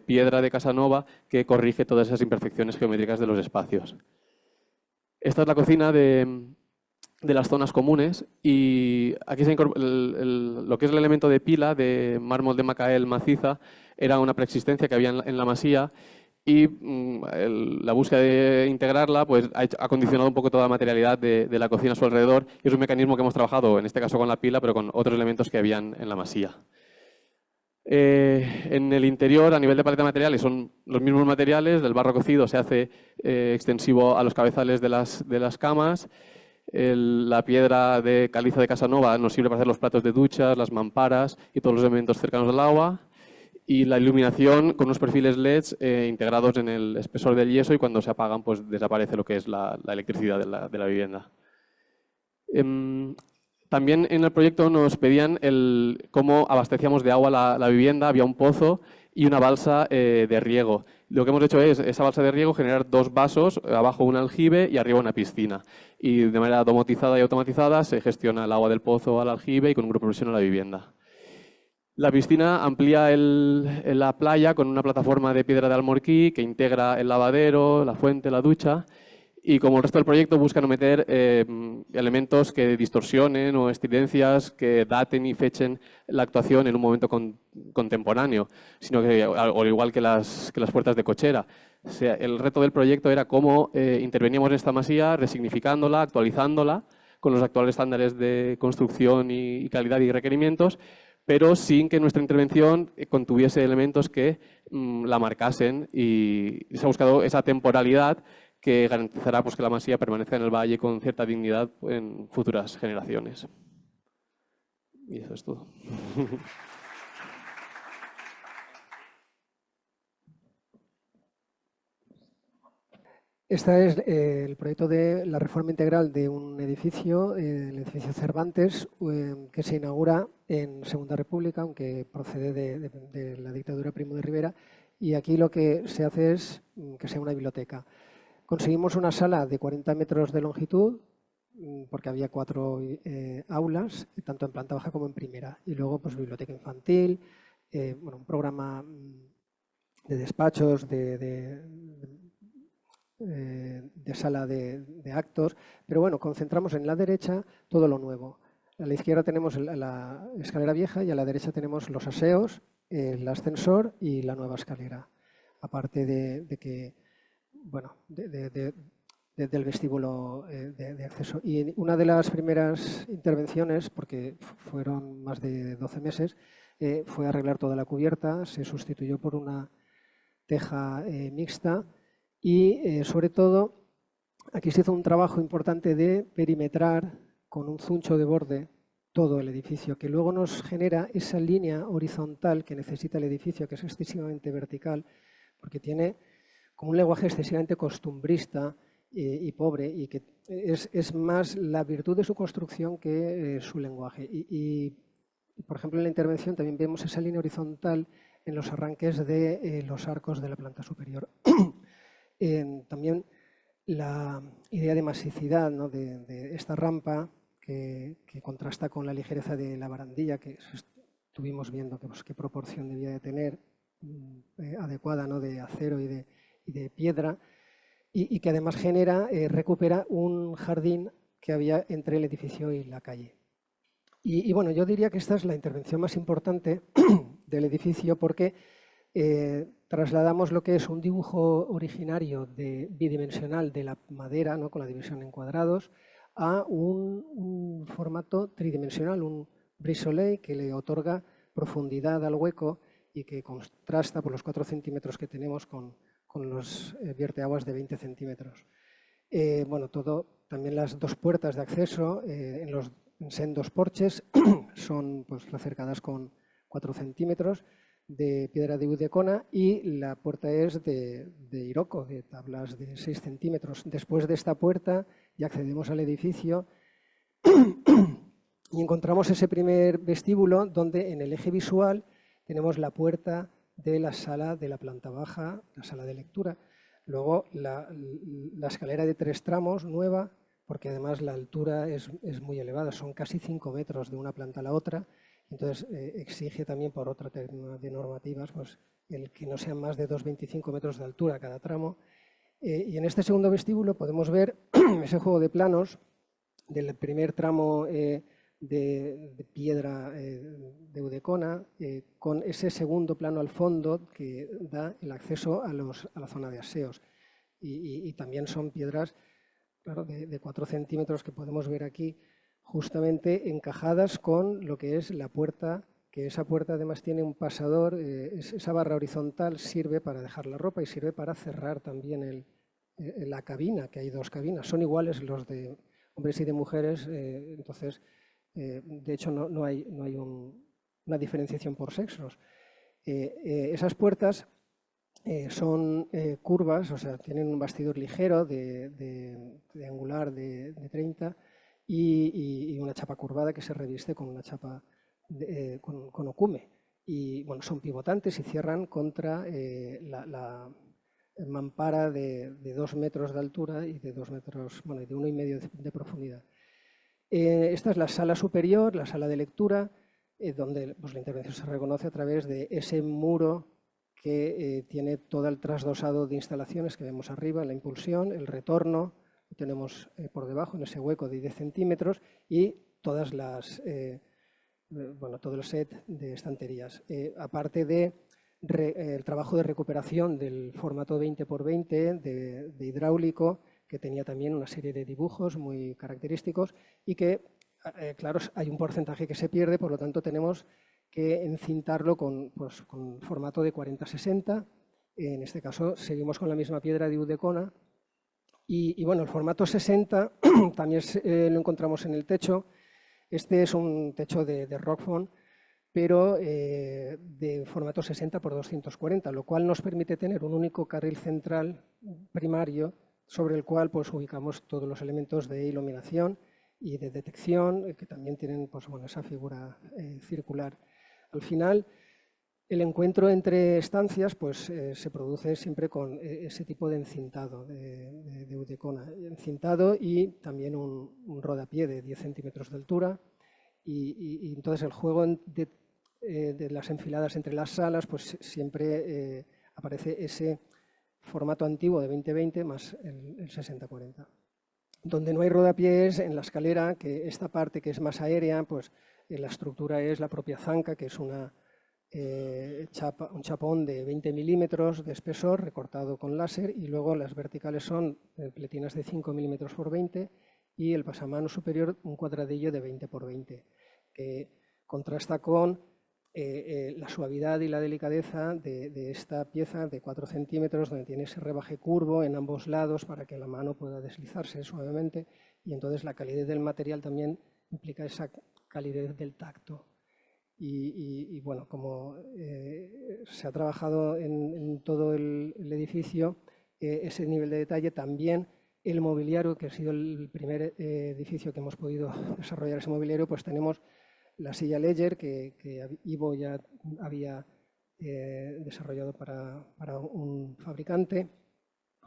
piedra de Casanova que corrige todas esas imperfecciones geométricas de los espacios. Esta es la cocina de las zonas comunes y aquí se lo que es el elemento de pila de mármol de Macael maciza era una preexistencia que había en la masía y la búsqueda de integrarla pues, ha condicionado un poco toda la materialidad de la cocina a su alrededor y es un mecanismo que hemos trabajado, en este caso con la pila, pero con otros elementos que habían en la masía. En el interior, a nivel de paleta de materiales, son los mismos materiales, el barro cocido se hace extensivo a los cabezales de las camas, la piedra de caliza de Casanova nos sirve para hacer los platos de duchas, las mamparas y todos los elementos cercanos al agua. Y la iluminación con unos perfiles LEDs integrados en el espesor del yeso y cuando se apagan pues desaparece lo que es la electricidad de la vivienda. También en el proyecto nos pedían cómo abastecíamos de agua la vivienda, había un pozo y una balsa de riego. Lo que hemos hecho es esa balsa de riego generar 2 vasos, abajo un aljibe y arriba una piscina. Y de manera domotizada y automatizada se gestiona el agua del pozo al aljibe y con un grupo de presión a la vivienda. La piscina amplía la playa con una plataforma de piedra de almorquí que integra el lavadero, la fuente, la ducha Y como el resto del proyecto busca no meter elementos que distorsionen o excedencias que daten y fechen la actuación en un momento contemporáneo, sino que, o igual que las puertas de cochera. O sea, el reto del proyecto era cómo interveníamos en esta masía, resignificándola, actualizándola con los actuales estándares de construcción y calidad y requerimientos, pero sin que nuestra intervención contuviese elementos que la marcasen, y se ha buscado esa temporalidad que garantizará pues, que la masía permanezca en el valle con cierta dignidad en futuras generaciones. Y eso es todo. Este es el proyecto de la reforma integral de un edificio, el edificio Cervantes, que se inaugura en Segunda República, aunque procede de la dictadura Primo de Rivera. Y aquí lo que se hace es que sea una biblioteca. Conseguimos una sala de 40 metros de longitud, porque había 4 aulas, tanto en planta baja como en primera. Y luego, pues, biblioteca infantil, bueno, un programa de despachos, de sala de actos. Pero bueno, concentramos en la derecha todo lo nuevo. A la izquierda tenemos la escalera vieja y a la derecha tenemos los aseos, el ascensor y la nueva escalera. Aparte de que, bueno, del vestíbulo de acceso. Y una de las primeras intervenciones, porque fueron más de 12 meses, fue arreglar toda la cubierta, se sustituyó por una teja mixta y, sobre todo, aquí se hizo un trabajo importante de perimetrar con un zuncho de borde todo el edificio, que luego nos genera esa línea horizontal que necesita el edificio, que es excesivamente vertical, porque tiene como un lenguaje excesivamente costumbrista y pobre, y que es más la virtud de su construcción que su lenguaje. Y, por ejemplo, en la intervención también vemos esa línea horizontal en los arranques de los arcos de la planta superior. También la idea de masicidad, ¿no?, de esta rampa que contrasta con la ligereza de la barandilla, que estuvimos viendo que, pues, qué proporción debía de tener adecuada, ¿no?, de acero y de piedra, y que además recupera un jardín que había entre el edificio y la calle. Y bueno, yo diría que esta es la intervención más importante del edificio, porque trasladamos lo que es un dibujo originario bidimensional de la madera, ¿no?, con la división en cuadrados, a un formato tridimensional, un brise-soleil, que le otorga profundidad al hueco y que contrasta por los 4 centímetros que tenemos con los vierteaguas de 20 centímetros. Bueno, también las 2 puertas de acceso en sendos porches son, pues, recercadas con 4 centímetros de piedra de Udecona, y la puerta es de Iroko, de tablas de 6 centímetros. Después de esta puerta ya accedemos al edificio y encontramos ese primer vestíbulo donde en el eje visual tenemos la puerta de la sala de la planta baja, la sala de lectura. Luego la escalera de 3 tramos nueva, porque además la altura es muy elevada, son casi 5 metros de una planta a la otra. Entonces exige también, por otra de normativas, pues, el que no sean más de 2,25 metros de altura cada tramo. Y en este segundo vestíbulo podemos ver ese juego de planos del primer tramo de piedra de Udecona, con ese segundo plano al fondo que da el acceso a la zona de aseos. Y también son piedras, claro, de 4 centímetros que podemos ver aquí, justamente encajadas con lo que es la puerta, que esa puerta además tiene un pasador. Esa barra horizontal sirve para dejar la ropa y sirve para cerrar también la cabina, que hay 2 cabinas. Son iguales los de hombres y de mujeres, entonces, de hecho, no hay una diferenciación por sexos. Esas puertas son curvas, o sea, tienen un bastidor ligero de angular de 30 y una chapa curvada que se reviste con una chapa con ocume. Y bueno, son pivotantes y cierran contra la mampara de 2 metros de altura y de 2 metros, bueno, y de 1,5 de profundidad. Esta es la sala superior, la sala de lectura, donde, pues, la intervención se reconoce a través de ese muro que tiene todo el trasdosado de instalaciones que vemos arriba, la impulsión, el retorno, tenemos por debajo, en ese hueco de 10 centímetros, y todas todo el set de estanterías. Aparte de el trabajo de recuperación del formato 20×20 de hidráulico, que tenía también una serie de dibujos muy característicos y que, claro, hay un porcentaje que se pierde, por lo tanto tenemos que encintarlo con formato de 40×60. En este caso seguimos con la misma piedra de Udecona. Y bueno, el formato 60 también lo encontramos en el techo. Este es un techo de Rockfon, pero de formato 60×240, lo cual nos permite tener un único carril central primario sobre el cual pues, ubicamos todos los elementos de iluminación y de detección, que también tienen pues, bueno, esa figura circular. Al final, el encuentro entre estancias pues, se produce siempre con ese tipo de encintado de Udecona. Encintado y también un rodapié de 10 centímetros de altura. Y entonces el juego de las enfiladas entre las salas, pues siempre aparece ese formato antiguo de 20×20 más el 60×40. Donde no hay rodapiés, en la escalera, que esta parte que es más aérea, pues la estructura es la propia zanca, que es un chapón de 20 milímetros de espesor recortado con láser, y luego las verticales son pletinas de 5 milímetros por 20 y el pasamano superior un cuadradillo de 20×20, que contrasta con la suavidad y la delicadeza de esta pieza de 4 centímetros, donde tiene ese rebaje curvo en ambos lados para que la mano pueda deslizarse suavemente, y entonces la calidez del material también implica esa calidez del tacto. Y bueno, como se ha trabajado en todo el edificio, ese nivel de detalle, también el mobiliario, que ha sido el primer edificio que hemos podido desarrollar ese mobiliario, pues tenemos la silla Ledger que Ivo ya había desarrollado para un fabricante,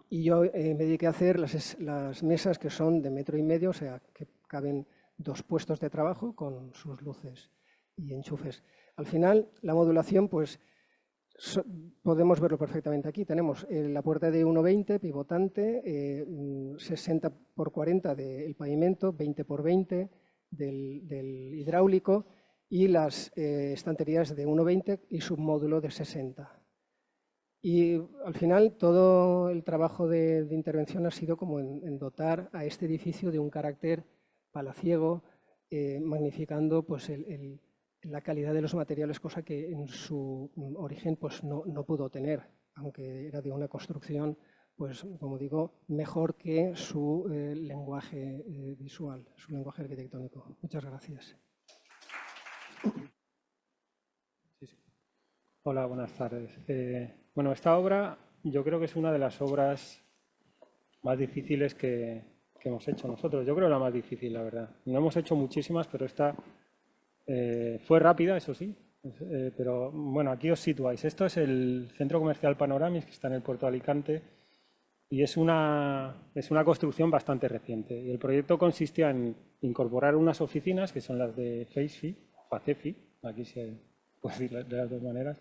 y yo me dediqué a hacer las mesas, que son de 1,5 metros, o sea, que caben 2 puestos de trabajo con sus luces y enchufes. Al final, la modulación, pues podemos verlo perfectamente aquí. Tenemos la puerta de 1,20 pivotante, 60×40 del pavimento, 20×20 del hidráulico, y las estanterías de 1,20 y submódulo de 60. Y al final todo el trabajo de intervención ha sido como en dotar a este edificio de un carácter palaciego, magnificando pues, la calidad de los materiales, cosa que en su origen pues, no pudo tener, aunque era de una construcción, pues, como digo, mejor que su lenguaje visual, su lenguaje arquitectónico. Muchas gracias. Hola, buenas tardes. Bueno, esta obra yo creo que es una de las obras más difíciles que hemos hecho nosotros. Yo creo la más difícil, la verdad. No hemos hecho muchísimas, pero esta fue rápida, eso sí. Pero bueno, aquí os situáis. Esto es el Centro Comercial Panoramis, que está en el puerto de Alicante, y es una construcción bastante reciente. Y el proyecto consistía en incorporar unas oficinas, que son las de FACEFI, FACEFI, aquí se puede decir de las dos maneras,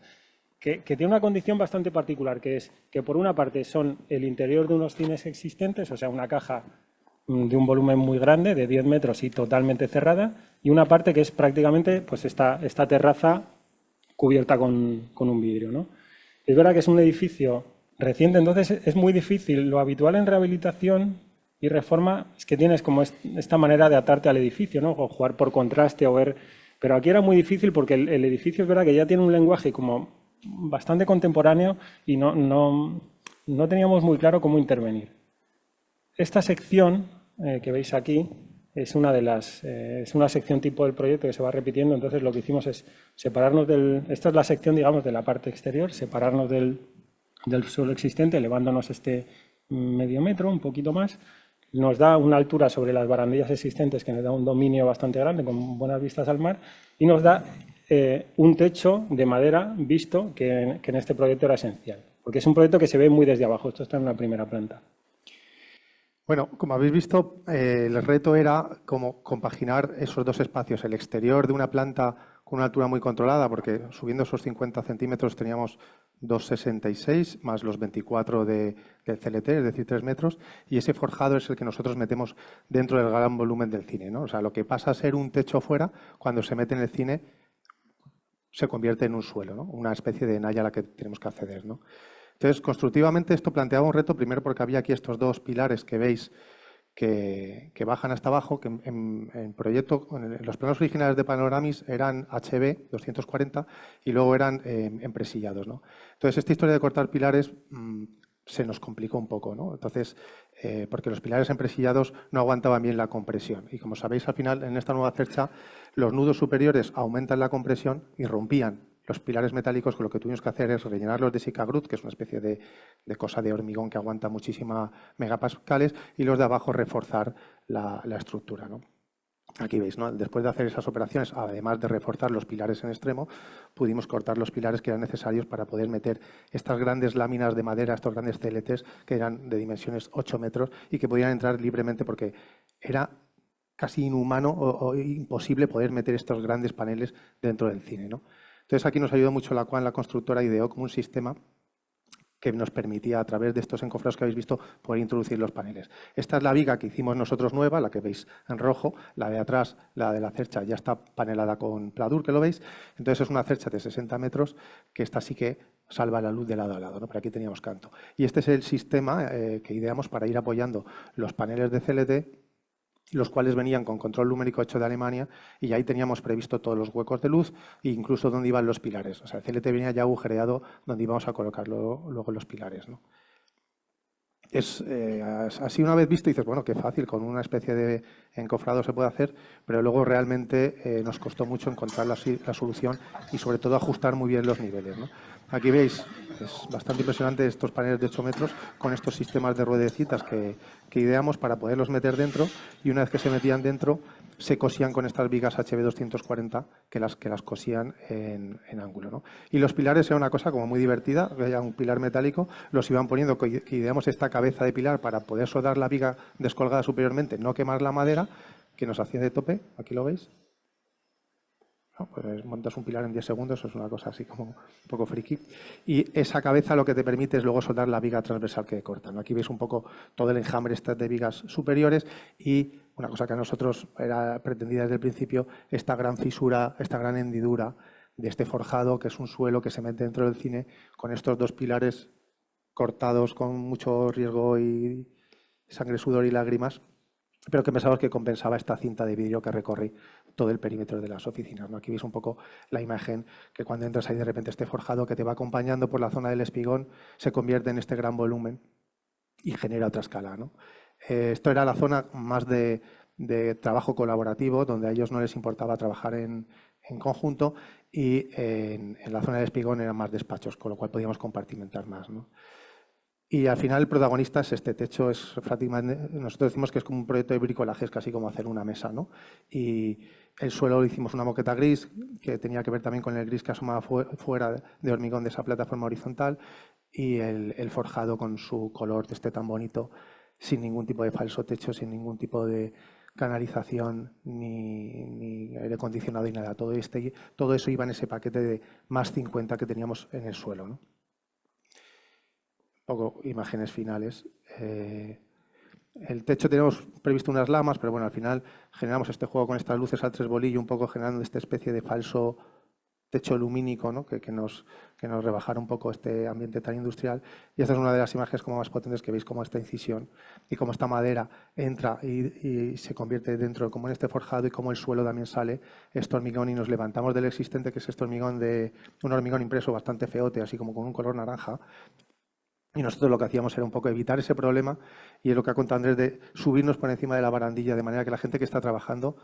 que tiene una condición bastante particular, que es que por una parte son el interior de unos cines existentes, o sea, una caja de un volumen muy grande, de 10 metros y totalmente cerrada, y una parte que es prácticamente pues esta terraza cubierta con un vidrio, ¿no? Es verdad que es un edificio reciente, entonces es muy difícil. Lo habitual en rehabilitación y reforma es que tienes como esta manera de atarte al edificio, ¿no? O jugar por contraste o ver... Pero aquí era muy difícil porque el edificio es verdad que ya tiene un lenguaje como bastante contemporáneo y no teníamos muy claro cómo intervenir. Esta sección que veis aquí es es una sección tipo del proyecto que se va repitiendo, entonces lo que hicimos es separarnos esta es la sección, digamos, de la parte exterior, separarnos del suelo existente, elevándonos medio metro, un poquito más. Nos da una altura sobre las barandillas existentes que nos da un dominio bastante grande con buenas vistas al mar, y nos da un techo de madera visto que en este proyecto era esencial, porque es un proyecto que se ve muy desde abajo. Esto está en una primera planta. Bueno, como habéis visto, el reto era como compaginar esos dos espacios, el exterior de una planta con una altura muy controlada, porque subiendo esos 50 centímetros teníamos 2,66 más los 24 del CLT, es decir, 3 metros, y ese forjado es el que nosotros metemos dentro del gran volumen del cine, ¿no? O sea, lo que pasa a ser un techo fuera, cuando se mete en el cine, se convierte en un suelo, ¿no? Una especie de naya a la que tenemos que acceder, ¿no? Entonces, constructivamente esto planteaba un reto, primero porque había aquí estos dos pilares que veis que bajan hasta abajo, que en proyecto, en los planos originales de Panoramis eran HB 240 y luego eran empresillados, ¿no? Entonces, esta historia de cortar pilares se nos complicó un poco, ¿no? Entonces, porque los pilares empresillados no aguantaban bien la compresión. Y como sabéis, al final, en esta nueva cercha, los nudos superiores aumentan la compresión y rompían los pilares metálicos, que lo que tuvimos que hacer es rellenarlos de Sicagrut, que es una especie de cosa de hormigón que aguanta muchísimas megapascales, y los de abajo reforzar la estructura, ¿no? Aquí veis, ¿no? Después de hacer esas operaciones, además de reforzar los pilares en extremo, pudimos cortar los pilares que eran necesarios para poder meter estas grandes láminas de madera, estos grandes CLTs que eran de dimensiones 8 metros y que podían entrar libremente porque era casi inhumano o imposible poder meter estos grandes paneles dentro del cine, ¿no? Entonces aquí nos ayudó mucho la constructora, ideó como un sistema que nos permitía, a través de estos encofrados que habéis visto, poder introducir los paneles. Esta es la viga que hicimos nosotros nueva, la que veis en rojo. La de atrás, la de la cercha, ya está panelada con pladur, que lo veis. Entonces es una cercha de 60 metros, que esta sí que salva la luz de lado a lado, ¿no? Pero aquí teníamos canto. Y este es el sistema que ideamos para ir apoyando los paneles de CLT, los cuales venían con control numérico hecho de Alemania, y ahí teníamos previsto todos los huecos de luz e incluso dónde iban los pilares. O sea, el CLT venía ya agujereado donde íbamos a colocarlo luego los pilares, ¿no? Así una vez visto dices, bueno, qué fácil, con una especie de encofrado se puede hacer, pero luego realmente nos costó mucho encontrar la solución y sobre todo ajustar muy bien los niveles, ¿no? Aquí veis, es bastante impresionante estos paneles de 8 metros con estos sistemas de ruedecitas que ideamos para poderlos meter dentro, y una vez que se metían dentro se cosían con estas vigas HB 240 que las cosían en ángulo, ¿no? Y los pilares era una cosa como muy divertida, había un pilar metálico, los iban poniendo, que ideamos esta cabeza de pilar para poder soldar la viga descolgada superiormente, no quemar la madera, que nos hacía de tope, aquí lo veis. No, pues montas un pilar en 10 segundos, eso es una cosa así como un poco friki. Y esa cabeza lo que te permite es luego soldar la viga transversal que corta, ¿no? Aquí veis un poco todo el enjambre de vigas superiores, y una cosa que a nosotros era pretendida desde el principio, esta gran fisura, esta gran hendidura de este forjado, que es un suelo que se mete dentro del cine, con estos dos pilares cortados con mucho riesgo y sangre, sudor y lágrimas, pero que pensamos que compensaba esta cinta de vidrio que recorre todo el perímetro de las oficinas, ¿no? Aquí veis un poco la imagen, que cuando entras ahí de repente este forjado que te va acompañando por la zona del espigón se convierte en este gran volumen y genera otra escala, ¿no? Esto era la zona más de trabajo colaborativo, donde a ellos no les importaba trabajar en conjunto, y en la zona del espigón eran más despachos, con lo cual podíamos compartimentar más, ¿no? Y al final el protagonista es este techo, es prácticamente, nosotros decimos que es como un proyecto de bricolaje, es casi como hacer una mesa, ¿no? Y el suelo lo hicimos una moqueta gris, que tenía que ver también con el gris que asomaba fuera de hormigón de esa plataforma horizontal, y el forjado con su color de este tan bonito, sin ningún tipo de falso techo, sin ningún tipo de canalización, ni aire acondicionado y nada. Todo eso iba en ese paquete de más 50 que teníamos en el suelo, ¿no? Poco imágenes finales. El techo tenemos previsto unas lamas, pero bueno, al final generamos este juego con estas luces al tres bolillo, un poco generando esta especie de falso techo lumínico, ¿no? que nos rebajara un poco este ambiente tan industrial. Y esta es una de las imágenes como más potentes, que veis cómo esta incisión y cómo esta madera entra y se convierte dentro, como en este forjado, y cómo el suelo también sale este hormigón, y nos levantamos del existente, que es este hormigón, un hormigón impreso bastante feote, así como con un color naranja. Y nosotros lo que hacíamos era un poco evitar ese problema, y es lo que ha contado Andrés, de subirnos por encima de la barandilla, de manera que la gente que está trabajando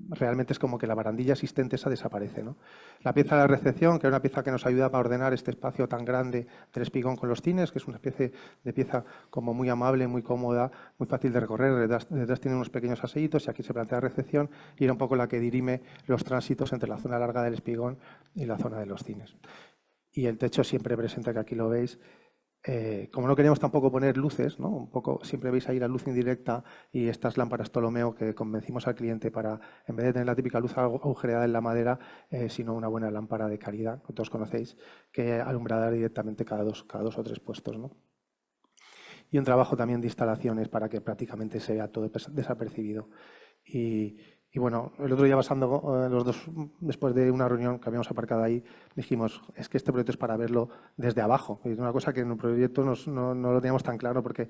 realmente es como que la barandilla existente esa desaparece, ¿no? La pieza de la recepción, que era una pieza que nos ayuda para ordenar este espacio tan grande del espigón con los cines, que es una especie de pieza como muy amable, muy cómoda, muy fácil de recorrer. Detrás tiene unos pequeños aseitos, y aquí se plantea recepción, y era un poco la que dirime los tránsitos entre la zona larga del espigón y la zona de los cines. Y el techo siempre presente, que aquí lo veis, como no queríamos tampoco poner luces, ¿no? Un poco, siempre veis ahí la luz indirecta y estas lámparas Ptolomeo que convencimos al cliente para, en vez de tener la típica luz agujereada en la madera, sino una buena lámpara de calidad, que todos conocéis, que alumbrará directamente cada dos o tres puestos, ¿no? Y un trabajo también de instalaciones para que prácticamente se vea todo desapercibido. Y bueno, el otro día pasando los dos, después de una reunión que habíamos aparcado ahí, dijimos, es que este proyecto es para verlo desde abajo. Es una cosa que en el proyecto no lo teníamos tan claro porque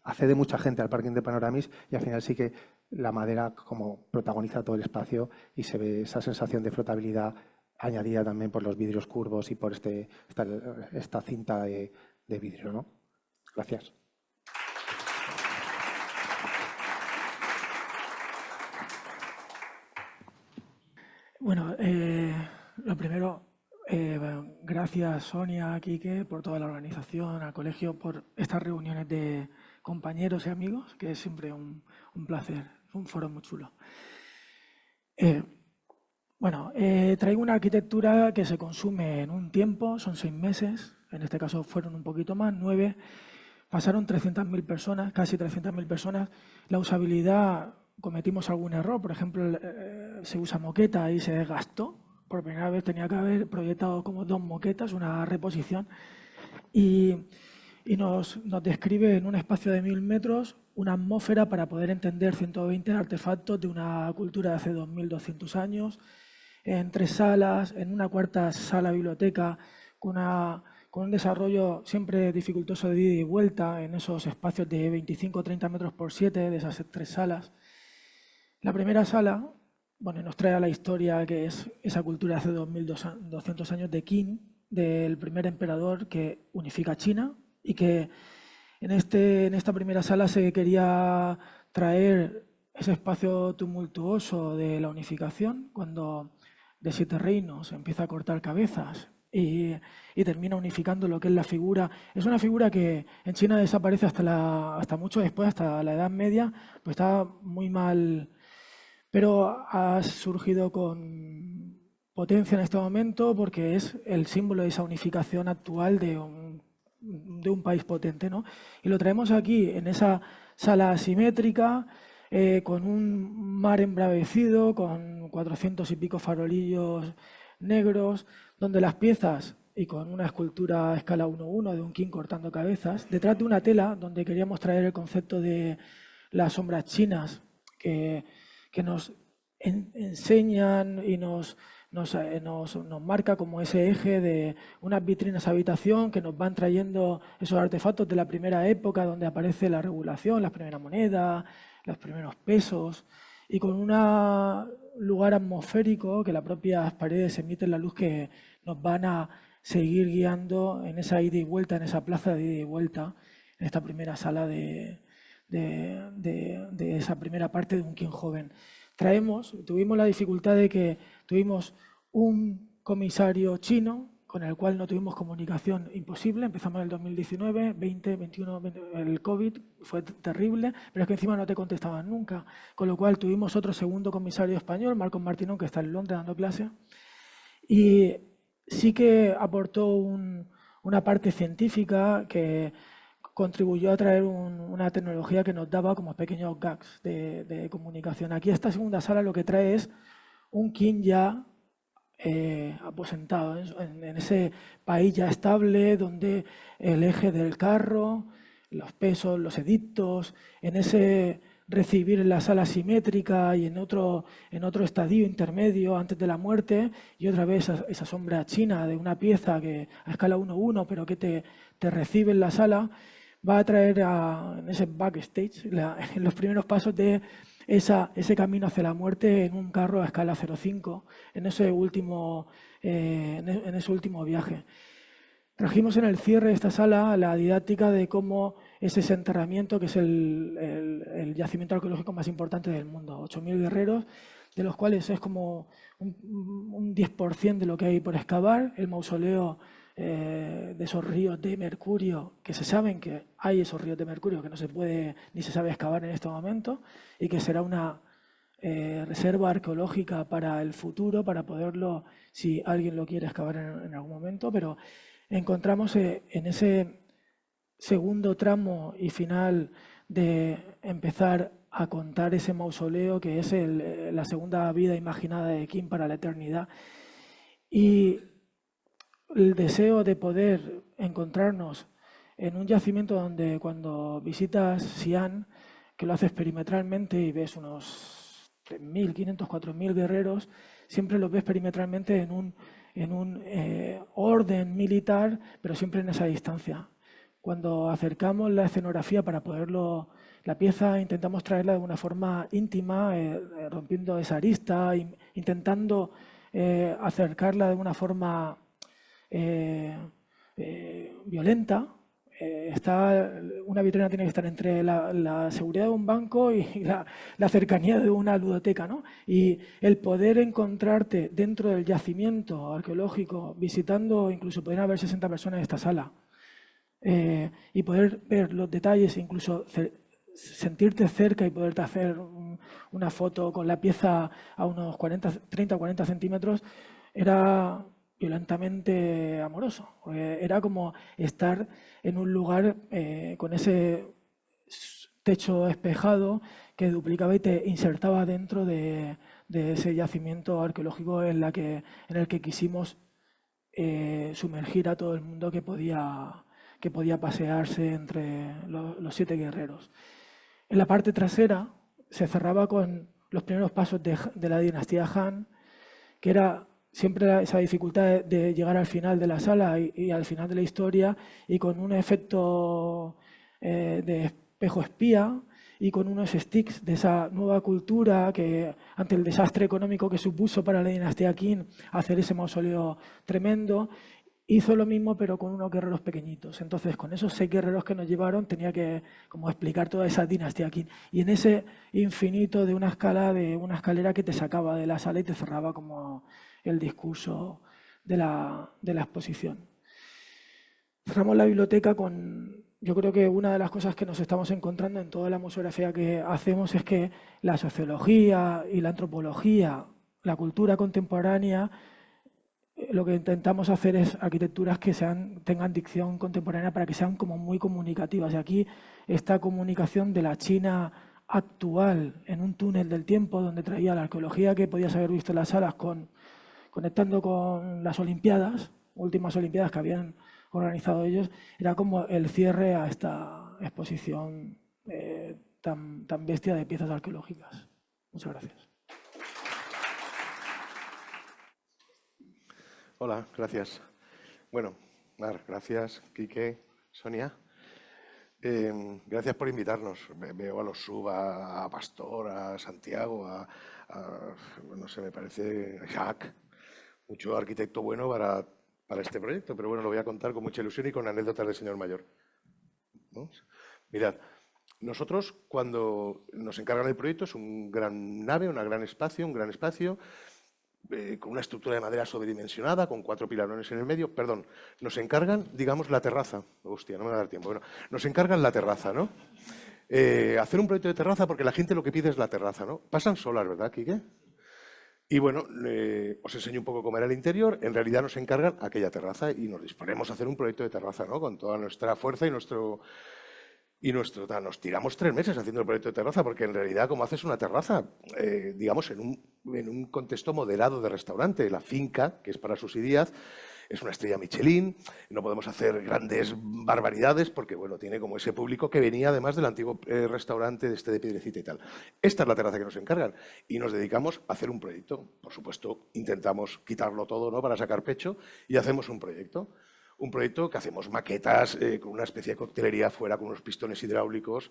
accede mucha gente al parking de Panoramis y al final sí que la madera como protagoniza todo el espacio y se ve esa sensación de flotabilidad añadida también por los vidrios curvos y por esta cinta de vidrio, ¿no? Gracias. Bueno, lo primero, gracias Sonia, Quique, por toda la organización, al colegio, por estas reuniones de compañeros y amigos, que es siempre un placer, un foro muy chulo. Traigo una arquitectura que se consume en un tiempo, son 6 meses, en este caso fueron un poquito más, 9, pasaron 300.000 personas, casi 300.000 personas. La usabilidad, cometimos algún error, por ejemplo, se usa moqueta y se desgastó. Por primera vez tenía que haber proyectado como 2 moquetas, una reposición, y nos describe en un espacio de 1000 metros una atmósfera para poder entender 120 artefactos de una cultura de hace 2200 años, en 3 salas, en una cuarta sala biblioteca, con un desarrollo siempre dificultoso de ida y vuelta en esos espacios de 25 o 30 metros por 7 de esas 3 salas. La primera sala, bueno, nos trae a la historia que es esa cultura de hace 2200 años de Qin, del primer emperador que unifica China y que en esta primera sala se quería traer ese espacio tumultuoso de la unificación, cuando de 7 reinos empieza a cortar cabezas y termina unificando lo que es la figura. Es una figura que en China desaparece hasta mucho después, hasta la Edad Media, pues está muy mal, pero ha surgido con potencia en este momento porque es el símbolo de esa unificación actual de un país potente, ¿no? Y lo traemos aquí, en esa sala asimétrica, con un mar embravecido, con 400 y pico farolillos negros, donde las piezas, y con una escultura a escala 1:1 de un Qin cortando cabezas, detrás de una tela donde queríamos traer el concepto de las sombras chinas que nos enseñan y nos marca como ese eje de unas vitrinas habitación que nos van trayendo esos artefactos de la primera época donde aparece la regulación, las primeras monedas, los primeros pesos, y con un lugar atmosférico que las propias paredes emiten la luz que nos van a seguir guiando en esa ida y vuelta, en esa plaza de ida y vuelta, en esta primera sala de esa primera parte de un Qin joven. Tuvimos la dificultad de que tuvimos un comisario chino con el cual no tuvimos comunicación, imposible. Empezamos en el 2019, 20, 21, el COVID fue terrible, pero es que encima no te contestaban nunca. Con lo cual tuvimos otro segundo comisario español, Marcos Martinón, que está en Londres dando clase, y sí que aportó una parte científica que contribuyó a traer una tecnología que nos daba como pequeños gags de comunicación. Aquí esta segunda sala lo que trae es un Qin ya aposentado en ese país ya estable, donde el eje del carro, los pesos, los edictos, en ese recibir en la sala simétrica y en otro estadio intermedio antes de la muerte, y otra vez esa sombra china de una pieza que a escala 1:1, pero que te recibe en la sala, va a traer en ese backstage, en los primeros pasos de ese camino hacia la muerte en un carro a escala 0,5, en ese último viaje. Trajimos en el cierre de esta sala la didáctica de cómo es ese enterramiento, que es el yacimiento arqueológico más importante del mundo, 8.000 guerreros, de los cuales es como un 10% de lo que hay por excavar, el mausoleo de esos ríos de mercurio, que se saben que hay esos ríos de mercurio que no se puede ni se sabe excavar en este momento, y que será una reserva arqueológica para el futuro, para poderlo, si alguien lo quiere excavar en algún momento. Pero encontramos en ese segundo tramo y final de empezar a contar ese mausoleo que es la segunda vida imaginada de Kim para la eternidad. Y el deseo de poder encontrarnos en un yacimiento donde cuando visitas Xi'an, que lo haces perimetralmente y ves unos 3.500, 4.000 guerreros, siempre los ves perimetralmente en un orden militar, pero siempre en esa distancia. Cuando acercamos la escenografía para poderlo, la pieza, intentamos traerla de una forma íntima, rompiendo esa arista, intentando acercarla de una forma violenta. Una vitrina tiene que estar entre la seguridad de un banco y la cercanía de una ludoteca, ¿no? Y el poder encontrarte dentro del yacimiento arqueológico, visitando, incluso podrían haber 60 personas en esta sala, y poder ver los detalles, incluso sentirte cerca y poderte hacer una foto con la pieza a unos 30 o 40 centímetros, era violentamente amoroso. Era como estar en un lugar con ese techo espejado que duplicaba y te insertaba dentro de ese yacimiento arqueológico en el que quisimos sumergir a todo el mundo que podía pasearse entre los 7 guerreros. En la parte trasera se cerraba con los primeros pasos de la dinastía Han, que era siempre esa dificultad de llegar al final de la sala y al final de la historia, y con un efecto de espejo espía y con unos sticks de esa nueva cultura que, ante el desastre económico que supuso para la dinastía Qin hacer ese mausoleo tremendo, hizo lo mismo pero con unos guerreros pequeñitos. Entonces, con esos 6 guerreros que nos llevaron, tenía que como explicar toda esa dinastía Qin. Y en ese infinito de una escalera que te sacaba de la sala y te cerraba como el discurso de la exposición. Cerramos la biblioteca con... Yo creo que una de las cosas que nos estamos encontrando en toda la museografía que hacemos es que la sociología y la antropología, la cultura contemporánea, lo que intentamos hacer es arquitecturas que tengan dicción contemporánea para que sean como muy comunicativas. Y aquí esta comunicación de la China actual en un túnel del tiempo donde traía la arqueología que podías haber visto en las salas conectando con las Olimpiadas, últimas Olimpiadas que habían organizado ellos, era como el cierre a esta exposición tan bestia de piezas arqueológicas. Muchas gracias. Hola, gracias. Bueno, Mar, gracias, Quique, Sonia. Gracias por invitarnos. Veo a los Suba, a Pastor, a Santiago, no sé, me parece a Jacques, mucho arquitecto bueno para este proyecto, pero bueno, lo voy a contar con mucha ilusión y con anécdotas del señor mayor. ¿No? Mirad, nosotros cuando nos encargan el proyecto es un gran gran espacio, con una estructura de madera sobredimensionada, con 4 pilarones en el medio. Perdón, nos encargan, digamos, la terraza. Hostia, no me va a dar tiempo. Bueno, nos encargan la terraza, ¿no? Hacer un proyecto de terraza porque la gente lo que pide es la terraza, ¿no? Pasan solas, ¿verdad, Quique? Y bueno, os enseño un poco cómo era el interior. En realidad nos encargan aquella terraza y nos disponemos a hacer un proyecto de terraza, ¿no? Con toda nuestra fuerza y nos tiramos 3 meses haciendo el proyecto de terraza, porque en realidad, como haces una terraza, digamos, en un contexto moderado de restaurante, la finca, que es para Susi Díaz, es una estrella Michelin, no podemos hacer grandes barbaridades porque, bueno, tiene como ese público que venía además del antiguo restaurante de Piedrecita y tal. Esta es la terraza que nos encargan y nos dedicamos a hacer un proyecto. Por supuesto, intentamos quitarlo todo, ¿no?, para sacar pecho y hacemos un proyecto. Un proyecto que hacemos maquetas con una especie de coctelería afuera, con unos pistones hidráulicos,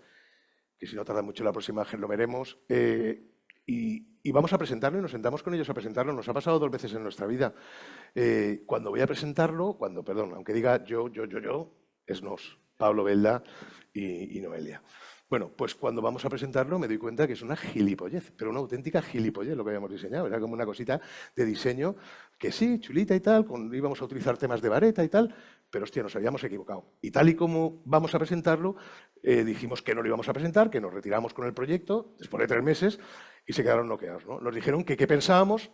que si no tarda mucho la próxima imagen lo veremos. Y vamos a presentarlo y nos sentamos con ellos a presentarlo. Nos ha pasado 2 veces en nuestra vida. Cuando voy a presentarlo, aunque diga yo, es nos, Pablo Belda y Noelia. Bueno, pues cuando vamos a presentarlo me doy cuenta que es una gilipollez, pero una auténtica gilipollez lo que habíamos diseñado. Era como una cosita de diseño que sí, chulita y tal, íbamos a utilizar temas de vareta y tal, pero hostia, nos habíamos equivocado. Y tal y como vamos a presentarlo, dijimos que no lo íbamos a presentar, que nos retiramos con el proyecto después de 3 meses y se quedaron noqueados, ¿no? Nos dijeron que qué pensábamos.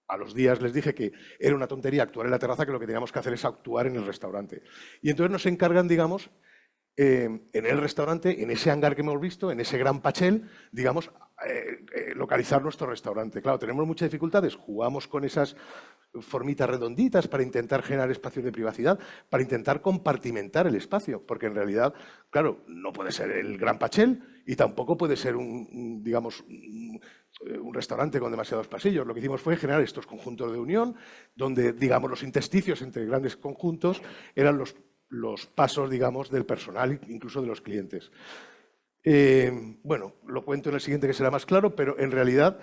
A los días les dije que era una tontería actuar en la terraza, que lo que teníamos que hacer es actuar en el restaurante. Y entonces nos encargan, digamos, en el restaurante, en ese hangar que hemos visto, en ese gran pachel, digamos, localizar nuestro restaurante. Claro, tenemos muchas dificultades, jugamos con esas formitas redonditas para intentar generar espacios de privacidad, para intentar compartimentar el espacio, porque en realidad, claro, no puede ser el gran pachel y tampoco puede ser digamos, un restaurante con demasiados pasillos. Lo que hicimos fue generar estos conjuntos de unión, donde, digamos, los intersticios entre grandes conjuntos eran los pasos, digamos, del personal, incluso de los clientes. Bueno, lo cuento en el siguiente que será más claro, pero en realidad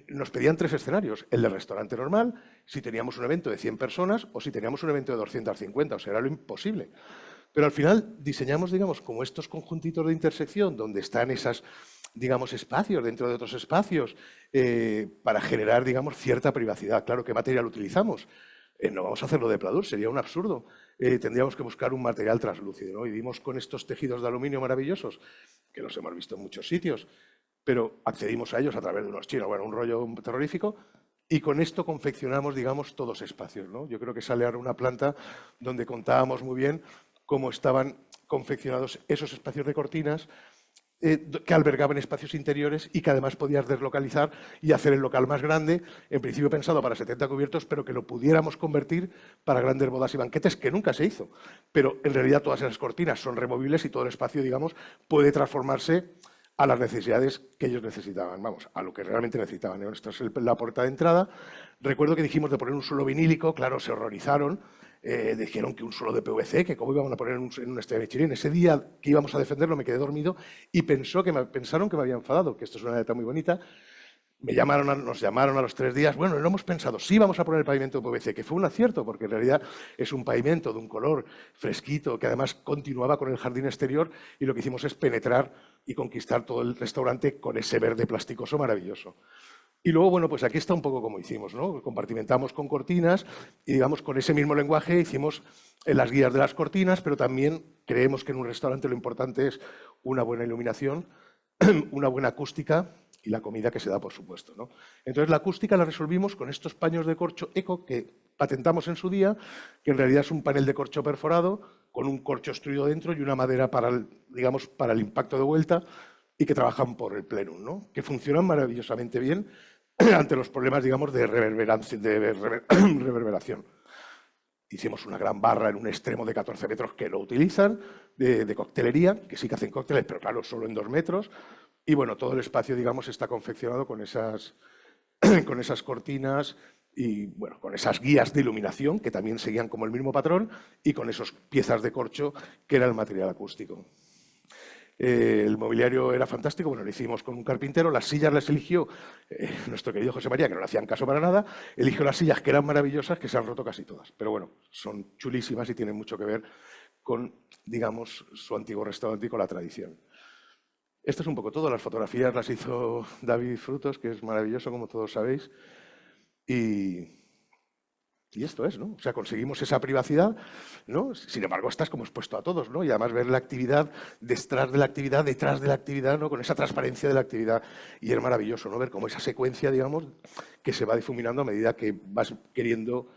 nos pedían 3 escenarios. El del restaurante normal, si teníamos un evento de 100 personas o si teníamos un evento de 250, o sea, era lo imposible. Pero al final diseñamos, digamos, como estos conjuntitos de intersección donde están esas, digamos, espacios dentro de otros espacios para generar, digamos, cierta privacidad. Claro, ¿qué material utilizamos? No vamos a hacerlo de pladur, sería un absurdo. Tendríamos que buscar un material translúcido, ¿no? Y dimos con estos tejidos de aluminio maravillosos, que los hemos visto en muchos sitios, pero accedimos a ellos a través de unos chinos, bueno, un rollo terrorífico, y con esto confeccionamos, digamos, todos espacios, ¿no? Yo creo que sale ahora una planta donde contábamos muy bien cómo estaban confeccionados esos espacios de cortinas que albergaban espacios interiores y que además podías deslocalizar y hacer el local más grande, en principio pensado para 70 cubiertos, pero que lo pudiéramos convertir para grandes bodas y banquetes, que nunca se hizo. Pero en realidad todas esas cortinas son removibles y todo el espacio, digamos, puede transformarse a las necesidades que ellos necesitaban, vamos, a lo que realmente necesitaban. Esta es la puerta de entrada. Recuerdo que dijimos de poner un suelo vinílico, claro, se horrorizaron. Dijeron que un suelo de PVC, que cómo íbamos a poner en una estrella Michelin. Ese día que íbamos a defenderlo me quedé dormido y pensaron que me había enfadado, que esto es una letra muy bonita. Nos llamaron a los 3 días, bueno, lo hemos pensado, sí vamos a poner el pavimento de PVC, que fue un acierto, porque en realidad es un pavimento de un color fresquito, que además continuaba con el jardín exterior, y lo que hicimos es penetrar y conquistar todo el restaurante con ese verde plasticoso maravilloso. Y luego, bueno, pues aquí está un poco como hicimos, ¿no? Compartimentamos con cortinas y, digamos, con ese mismo lenguaje hicimos las guías de las cortinas, pero también creemos que en un restaurante lo importante es una buena iluminación, una buena acústica y la comida que se da, por supuesto, ¿no? Entonces, la acústica la resolvimos con estos paños de corcho eco que patentamos en su día, que en realidad es un panel de corcho perforado con un corcho extruido dentro y una madera para el impacto de vuelta, y que trabajan por el plenum, ¿no? Que funcionan maravillosamente bien ante los problemas, digamos, de reverberación. Hicimos una gran barra en un extremo de 14 metros que lo utilizan, de coctelería, que sí que hacen cócteles, pero claro, solo en 2 metros. Y bueno, todo el espacio, digamos, está confeccionado con esas cortinas y, bueno, con esas guías de iluminación, que también seguían como el mismo patrón, y con esas piezas de corcho, que era el material acústico. El mobiliario era fantástico, bueno, lo hicimos con un carpintero, las sillas las eligió nuestro querido José María, que no le hacían caso para nada, eligió las sillas que eran maravillosas, que se han roto casi todas, pero bueno, son chulísimas y tienen mucho que ver con, digamos, su antiguo restaurante y con la tradición. Esto es un poco todo, las fotografías las hizo David Frutos, que es maravilloso, como todos sabéis, y esto es, ¿no? O sea, conseguimos esa privacidad, ¿no? Sin embargo, estás como expuesto a todos, ¿no? Y además ver la actividad detrás de la actividad, ¿no? Con esa transparencia de la actividad. Y es maravilloso, ¿no? Ver cómo esa secuencia, digamos, que se va difuminando a medida que vas queriendo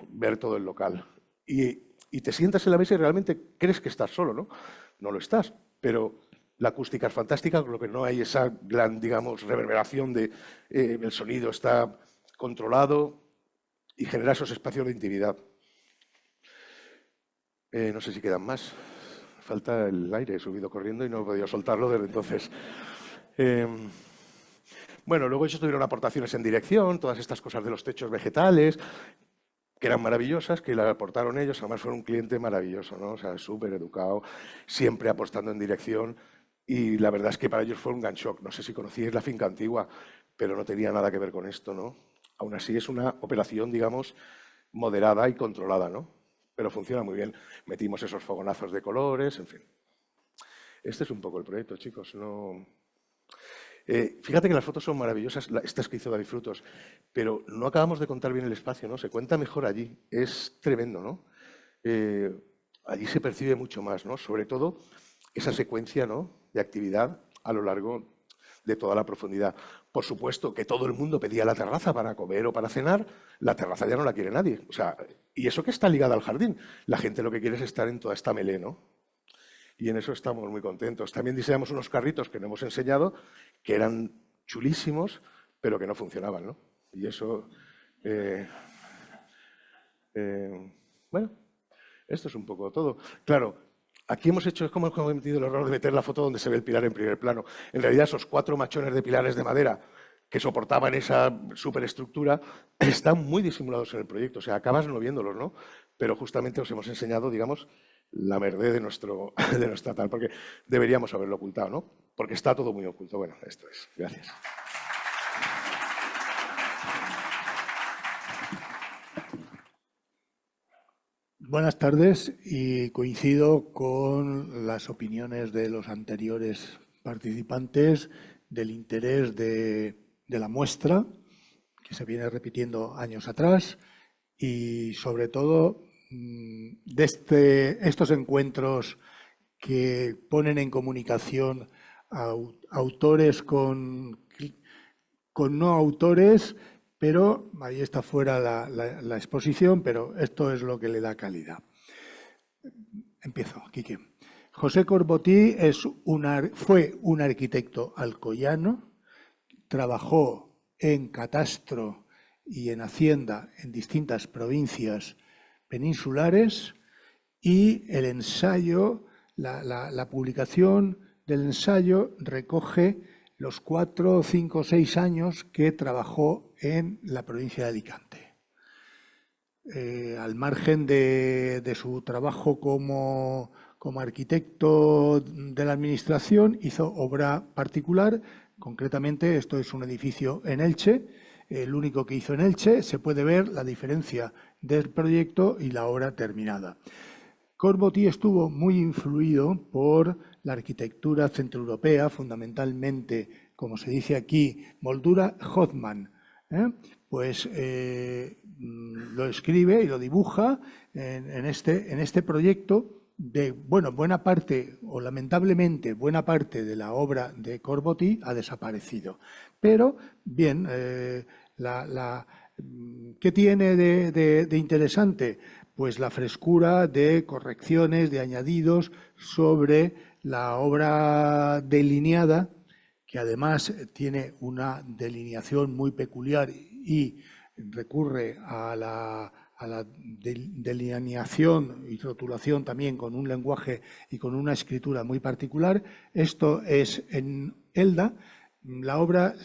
ver todo el local. Y te sientas en la mesa y realmente crees que estás solo, ¿no? No lo estás, pero la acústica es fantástica, lo que no hay esa gran, digamos, reverberación de el sonido está controlado y genera esos espacios de intimidad. No sé si quedan más. Falta el aire, he subido corriendo y no he podido soltarlo desde entonces. Bueno, luego ellos tuvieron aportaciones en dirección, todas estas cosas de los techos vegetales, que eran maravillosas, que la aportaron ellos. Además fueron un cliente maravilloso, ¿no? O sea, súper educado, siempre apostando en dirección. Y la verdad es que para ellos fue un gran shock. No sé si conocíais la finca antigua, pero no tenía nada que ver con esto, ¿no? Aún así es una operación, digamos, moderada y controlada, ¿no? Pero funciona muy bien. Metimos esos fogonazos de colores, en fin. Este es un poco el proyecto, chicos. Fíjate que las fotos son maravillosas, estas que hizo David Frutos, pero no acabamos de contar bien el espacio, ¿no? Se cuenta mejor allí. Es tremendo, ¿no? Allí se percibe mucho más, ¿no? Sobre todo esa secuencia, ¿no?, de actividad a lo largo de toda la profundidad. Por supuesto que todo el mundo pedía la terraza para comer o para cenar, la terraza ya no la quiere nadie. O sea, y eso que está ligada al jardín. La gente lo que quiere es estar en toda esta melé, ¿no? y en eso estamos muy contentos. También diseñamos unos carritos que no hemos enseñado, que eran chulísimos, pero que no funcionaban, ¿no? Y eso... bueno, esto es un poco todo. Claro, aquí hemos cometido el error de meter la foto donde se ve el pilar en primer plano. En realidad, esos 4 machones de pilares de madera que soportaban esa superestructura están muy disimulados en el proyecto. O sea, acabas no viéndolos, ¿no? Pero justamente os hemos enseñado, digamos, la verdad de nuestra tal, porque deberíamos haberlo ocultado, ¿no? Porque está todo muy oculto. Bueno, esto es. Gracias. Buenas tardes, y coincido con las opiniones de los anteriores participantes del interés de la muestra, que se viene repitiendo años atrás, y sobre todo de estos encuentros que ponen en comunicación a autores con no autores, pero ahí está fuera la exposición, pero esto es lo que le da calidad. Empiezo, Quique. José Corbatí fue un arquitecto alcoyano, trabajó en catastro y en hacienda en distintas provincias peninsulares, y el ensayo, la publicación del ensayo recoge los 4, 5, 6 años que trabajó en la provincia de Alicante. Al margen de su trabajo como arquitecto de la administración, hizo obra particular. Concretamente, esto es un edificio en Elche, el único que hizo en Elche. Se puede ver la diferencia del proyecto y la obra terminada. Corbatí estuvo muy influido por la arquitectura centroeuropea, fundamentalmente, como se dice aquí, moldura Hoffmann. Pues lo escribe y lo dibuja en este proyecto de, bueno, buena parte, o lamentablemente buena parte de la obra de Corbatí ha desaparecido. Pero, bien, ¿qué tiene de interesante? Pues la frescura de correcciones, de añadidos sobre la obra delineada, que además tiene una delineación muy peculiar y recurre a la delineación y rotulación también con un lenguaje y con una escritura muy particular. Esto es en Elda. La obra,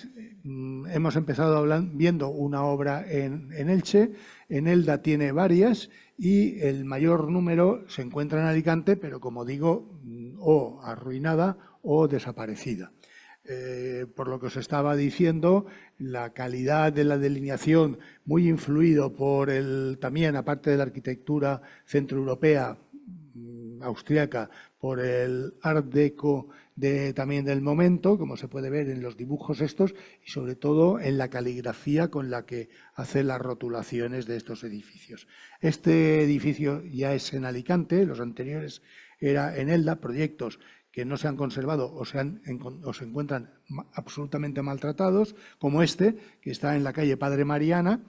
hemos empezado viendo una obra en Elche. En Elda tiene varias y el mayor número se encuentra en Alicante, pero como digo, o arruinada o desaparecida. Por lo que os estaba diciendo, la calidad de la delineación, muy influido por también, aparte de la arquitectura centroeuropea, austríaca, por el Art Deco también del momento, como se puede ver en los dibujos estos, y sobre todo en la caligrafía con la que hace las rotulaciones de estos edificios. Este edificio ya es en Alicante, los anteriores era en Elda, proyectos que no se han conservado o se encuentran absolutamente maltratados, como este, que está en la calle Padre Mariana,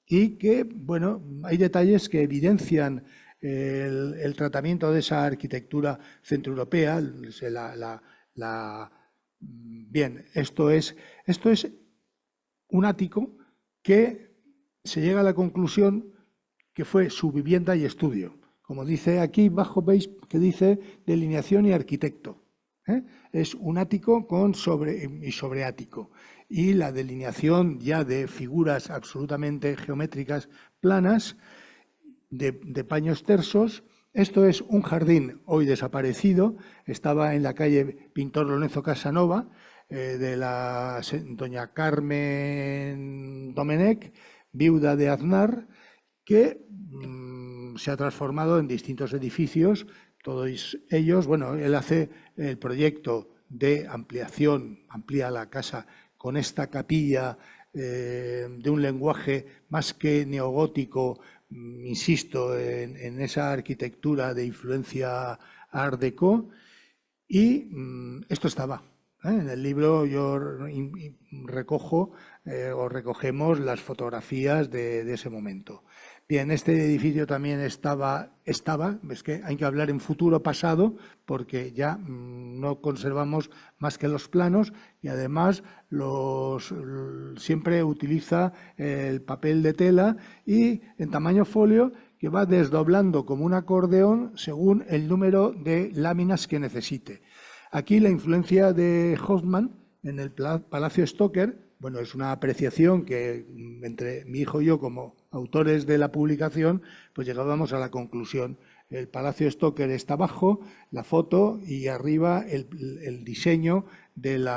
y que, bueno, hay detalles que evidencian el tratamiento de esa arquitectura centroeuropea. Bien, esto es un ático que se llega a la conclusión que fue su vivienda y estudio. Como dice aquí abajo, veis que dice delineación y arquitecto. Es un ático con sobreático. Y la delineación ya de figuras absolutamente geométricas planas, de paños tersos. Esto es un jardín hoy desaparecido. Estaba en la calle Pintor Lorenzo Casanova, de la doña Carmen Domenech, viuda de Aznar, que se ha transformado en distintos edificios, todos ellos. Bueno, él hace el proyecto de ampliación, amplía la casa con esta capilla de un lenguaje más que neogótico, insisto, en esa arquitectura de influencia Art Deco, y esto estaba. En el libro yo recojo o recogemos las fotografías de ese momento. Bien, este edificio también estaba, es que hay que hablar en futuro pasado porque ya no conservamos más que los planos y además siempre utiliza el papel de tela y en tamaño folio que va desdoblando como un acordeón según el número de láminas que necesite. Aquí la influencia de Hoffman en el Palacio Stoker, bueno, es una apreciación que entre mi hijo y yo como autores de la publicación, pues llegábamos a la conclusión. El Palacio Stoker está abajo, la foto y arriba el diseño del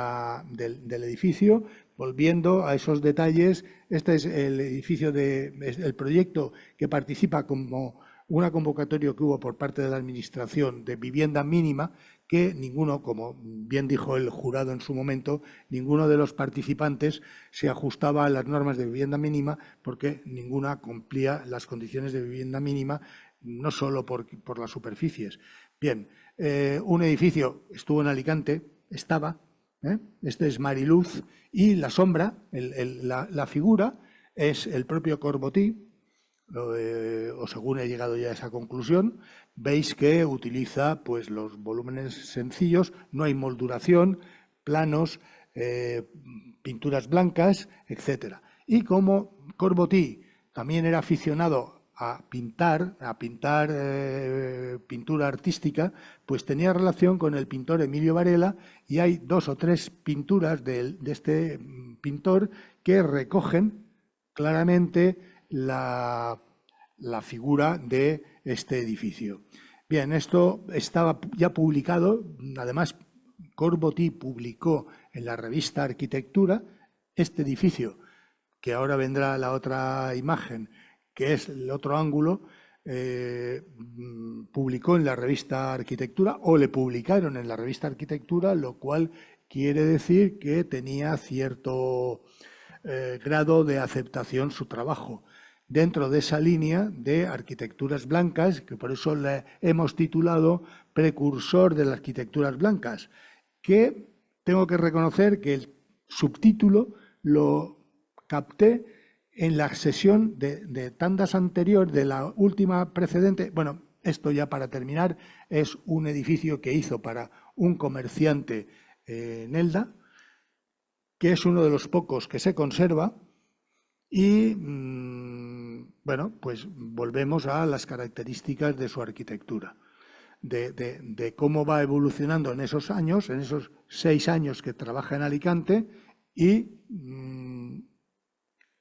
edificio. Volviendo a esos detalles, este es el edificio el proyecto que participa como una convocatoria que hubo por parte de la Administración de vivienda mínima, que ninguno, como bien dijo el jurado en su momento, ninguno de los participantes se ajustaba a las normas de vivienda mínima porque ninguna cumplía las condiciones de vivienda mínima, no solo por las superficies. Bien, un edificio estuvo en Alicante, estaba, este es Mariluz, y la sombra, la figura, es el propio Corboty, o según he llegado ya a esa conclusión, veis que utiliza pues, los volúmenes sencillos, no hay molduración, planos, pinturas blancas, etc. Y como Corboty también era aficionado a pintar pintura artística, pues tenía relación con el pintor Emilio Varela y hay 2 o 3 pinturas de este pintor que recogen claramente la figura de este edificio. Bien, esto estaba ya publicado, además Corboty publicó en la revista Arquitectura este edificio, que ahora vendrá la otra imagen, que es el otro ángulo, publicó en la revista Arquitectura o le publicaron en la revista Arquitectura, lo cual quiere decir que tenía cierto grado de aceptación su trabajo dentro de esa línea de arquitecturas blancas, que por eso le hemos titulado Precursor de las arquitecturas blancas, que tengo que reconocer que el subtítulo lo capté en la sesión de tandas anterior, de la última precedente. Bueno, esto ya para terminar, es un edificio que hizo para un comerciante en Elda, que es uno de los pocos que se conserva y, bueno, pues volvemos a las características de su arquitectura, de cómo va evolucionando en esos años, en esos 6 años que trabaja en Alicante y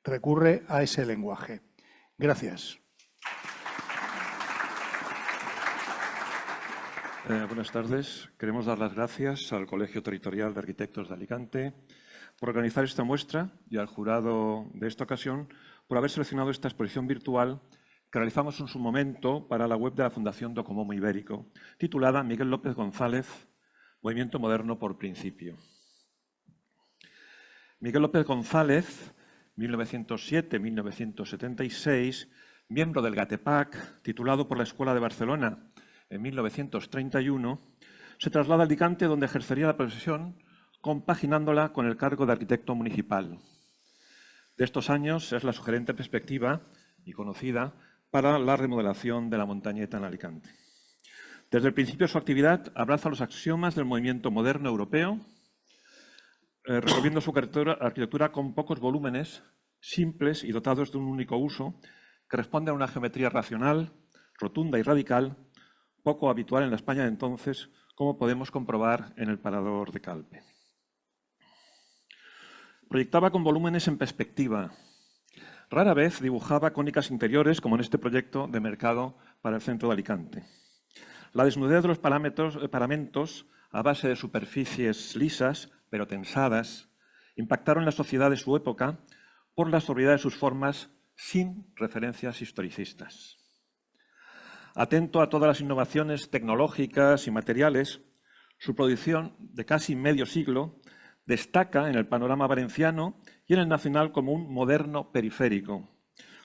recurre a ese lenguaje. Gracias. Buenas tardes. Queremos dar las gracias al Colegio Territorial de Arquitectos de Alicante por organizar esta muestra y al jurado de esta ocasión por haber seleccionado esta exposición virtual que realizamos en su momento para la web de la Fundación Docomomo Ibérico, titulada Miguel López González, Movimiento Moderno por Principio. Miguel López González, 1907-1976, miembro del GATEPAC, titulado por la Escuela de Barcelona en 1931, se traslada a Alicante, donde ejercería la profesión compaginándola con el cargo de arquitecto municipal. De estos años es la sugerente perspectiva y conocida para la remodelación de la Montañeta en Alicante. Desde el principio de su actividad abraza los axiomas del movimiento moderno europeo, recorriendo su arquitectura con pocos volúmenes, simples y dotados de un único uso, que responde a una geometría racional, rotunda y radical, poco habitual en la España de entonces, como podemos comprobar en el Parador de Calpe. Proyectaba con volúmenes en perspectiva. Rara vez dibujaba cónicas interiores, como en este proyecto de mercado para el centro de Alicante. La desnudez de los paramentos, a base de superficies lisas, pero tensadas, impactaron en la sociedad de su época por la sobriedad de sus formas sin referencias historicistas. Atento a todas las innovaciones tecnológicas y materiales, su producción de casi medio siglo destaca en el panorama valenciano y en el nacional como un moderno periférico,